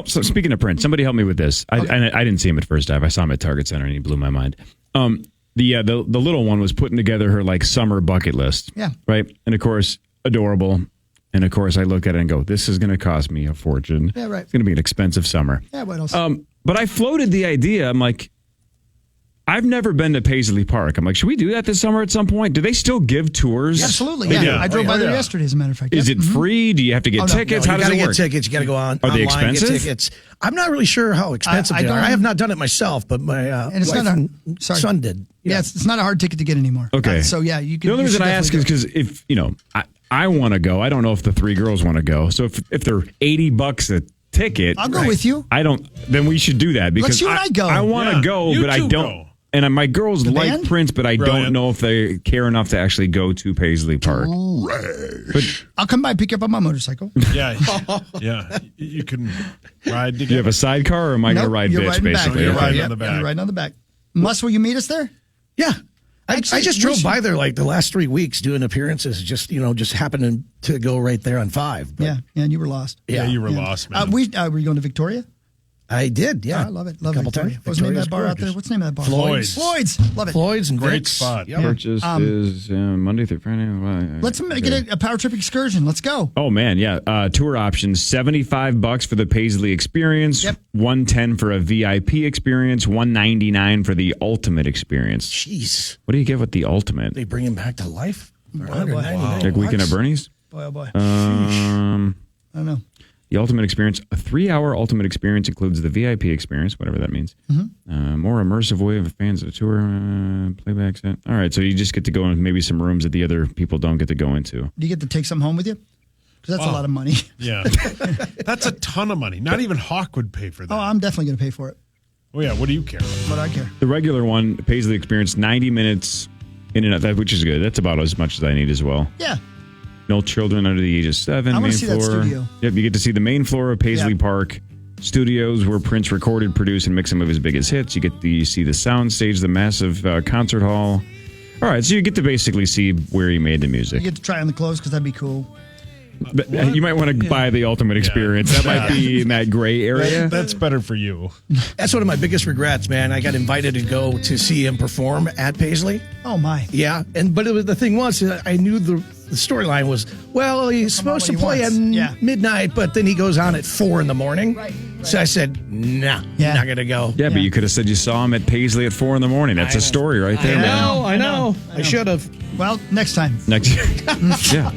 Speaker 4: So speaking of Prince, somebody help me with this. I didn't see him at first dive. I saw him at Target Center, and he blew my mind. The little one was putting together her like summer bucket list.
Speaker 2: Yeah.
Speaker 4: Right. And of course, adorable. And of course, I look at it and go, "This is going to cost me a fortune.
Speaker 2: Yeah, right.
Speaker 4: It's going to be an expensive summer."
Speaker 2: Yeah, what else?
Speaker 4: But I floated the idea. I'm like, I've never been to Paisley Park. I'm like, should we do that this summer at some point? Do they still give tours?
Speaker 2: Absolutely.
Speaker 7: They
Speaker 2: Yeah.
Speaker 7: do.
Speaker 2: I drove
Speaker 7: Oh,
Speaker 2: by there
Speaker 7: yeah.
Speaker 2: yesterday, as a matter of fact.
Speaker 4: Is
Speaker 2: Yep.
Speaker 4: it free? Do you have to get
Speaker 2: Oh, no,
Speaker 4: tickets?
Speaker 5: No,
Speaker 4: How
Speaker 5: you
Speaker 4: does
Speaker 5: gotta
Speaker 4: it
Speaker 5: get
Speaker 4: work?
Speaker 5: tickets. You got to go on.
Speaker 4: Are they
Speaker 5: online, get
Speaker 4: expensive?
Speaker 5: tickets. I'm not really sure how expensive
Speaker 2: I
Speaker 5: they are.
Speaker 2: don't-
Speaker 5: I have not done it myself, but my
Speaker 2: And it's
Speaker 5: wife
Speaker 2: not a-
Speaker 5: and
Speaker 2: sorry.
Speaker 5: son did.
Speaker 2: Yeah, it's not a hard ticket to get anymore.
Speaker 4: Okay.
Speaker 2: So, yeah, you can.
Speaker 4: The only
Speaker 2: you
Speaker 4: reason
Speaker 2: should
Speaker 4: I ask is
Speaker 2: definitely
Speaker 4: because if I want to go, I don't know if the three girls want to go. So if they're $80 a ticket,
Speaker 2: I'll go with you.
Speaker 4: I don't. Then we should do that because
Speaker 2: you and I go.
Speaker 4: I want to
Speaker 7: Yeah,
Speaker 4: go,
Speaker 7: you
Speaker 4: but I
Speaker 7: two
Speaker 4: don't.
Speaker 7: go.
Speaker 4: And my girls
Speaker 2: The
Speaker 4: like
Speaker 2: band?
Speaker 4: Prince, but I don't
Speaker 7: Brilliant.
Speaker 4: know if they care enough to actually go to Paisley Park.
Speaker 2: I'll come by and pick you up on my motorcycle.
Speaker 7: Yeah, yeah. You can ride together.
Speaker 4: Do you have a sidecar, or am I going to
Speaker 2: Nope,
Speaker 4: ride
Speaker 2: you're
Speaker 4: bitch?
Speaker 2: riding back.
Speaker 4: Basically,
Speaker 7: You're
Speaker 4: Okay.
Speaker 7: riding
Speaker 2: Yep,
Speaker 7: on the back.
Speaker 2: You're riding on the back. Muss, will you meet us there?
Speaker 5: Yeah. I
Speaker 2: Actually,
Speaker 5: just
Speaker 2: we
Speaker 5: drove
Speaker 2: should-
Speaker 5: by there like the last 3 weeks doing appearances. Just happened to go right there on 5. But
Speaker 2: Yeah, and you were lost.
Speaker 7: Yeah, you were lost, man.
Speaker 2: Were you going to Victoria?
Speaker 5: I did. Yeah,
Speaker 2: I love it. Love
Speaker 5: couple
Speaker 2: Victoria.
Speaker 5: times.
Speaker 2: What's the name of that bar
Speaker 5: Victoria's
Speaker 2: out there?
Speaker 5: gorgeous.
Speaker 2: What's the name of that bar?
Speaker 7: Floyd's.
Speaker 2: Floyd's. Love it.
Speaker 5: Floyd's and
Speaker 7: Great
Speaker 5: Vic's.
Speaker 7: spot.
Speaker 5: Yep.
Speaker 4: Purchase is Monday through Friday.
Speaker 2: Let's get a power trip excursion. Let's go.
Speaker 4: Oh man, yeah. Tour options: $75 for the Paisley experience,
Speaker 2: Yep.
Speaker 4: $110 for a VIP experience, $199 for the ultimate experience.
Speaker 5: Jeez,
Speaker 4: What do you get with the ultimate?
Speaker 5: they bring him back to life. For
Speaker 2: boy.
Speaker 5: $199.
Speaker 4: Like weekend at Bernie's?
Speaker 2: Boy, oh boy.
Speaker 4: Uh,
Speaker 2: I don't know.
Speaker 4: The ultimate experience, a 3-hour ultimate experience includes the VIP experience, whatever that means. More immersive way of fans of the tour, playback set. All right, so you just get to go in maybe some rooms that the other people don't get to go into.
Speaker 2: Do you get to take some home with you? Because that's a
Speaker 7: Wow.
Speaker 2: lot of money.
Speaker 7: Yeah. That's a ton of money. Not even Hawk would pay for that.
Speaker 2: Oh, I'm definitely going to pay for it.
Speaker 7: Oh, yeah. What do you care?
Speaker 2: What do I care?
Speaker 4: The regular one, Paisley experience, 90 minutes in and out, which is good. That's about as much as I need as well.
Speaker 2: Yeah.
Speaker 4: No children under the age of 7.
Speaker 2: I wanna
Speaker 4: main
Speaker 2: see that
Speaker 4: floor.
Speaker 2: studio.
Speaker 4: Yep, you get to see the main floor of Paisley
Speaker 2: Yeah.
Speaker 4: Park Studios, where Prince recorded, produced, and mixed some of his biggest hits. You get to see the sound stage, the massive concert hall. All right, so you get to basically see where he made the
Speaker 2: You
Speaker 4: music.
Speaker 2: get to try on the clothes because that'd be cool.
Speaker 4: But you might want to buy the ultimate experience. That might be in that gray area.
Speaker 7: That's better for you.
Speaker 5: That's one of my biggest regrets, man. I got invited to go to see him perform at Paisley.
Speaker 2: Oh, my.
Speaker 5: Yeah, but the thing was, I knew the storyline was, well, he's supposed to
Speaker 2: when he
Speaker 5: play at
Speaker 2: wants. Yeah.
Speaker 5: midnight, but then he goes on at 4 in the morning.
Speaker 2: Right.
Speaker 5: So I said, nah,
Speaker 2: Yeah.
Speaker 5: not gonna go.
Speaker 4: Yeah, but you could have said you saw him at Paisley at 4 in. That's a story right there, man.
Speaker 5: I know. I should have.
Speaker 2: Well, next time.
Speaker 4: Next, yeah.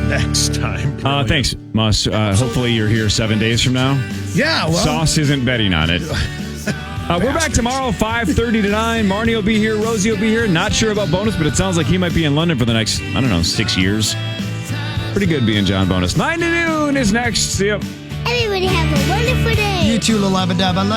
Speaker 7: Next time.
Speaker 4: Thanks, Mus. Hopefully you're here 7 days from now.
Speaker 5: Yeah, well,
Speaker 4: Sauce isn't betting on it. We're back tomorrow, 5:30 to 9. Marnie will be here. Rosie will be here. Not sure about Bonus, but it sounds like he might be in London for the next, 6 years. Pretty good being John Bonus. 9 to noon is next. See ya.
Speaker 11: Everybody have a wonderful day.
Speaker 2: You too, Lalabadab. I love you.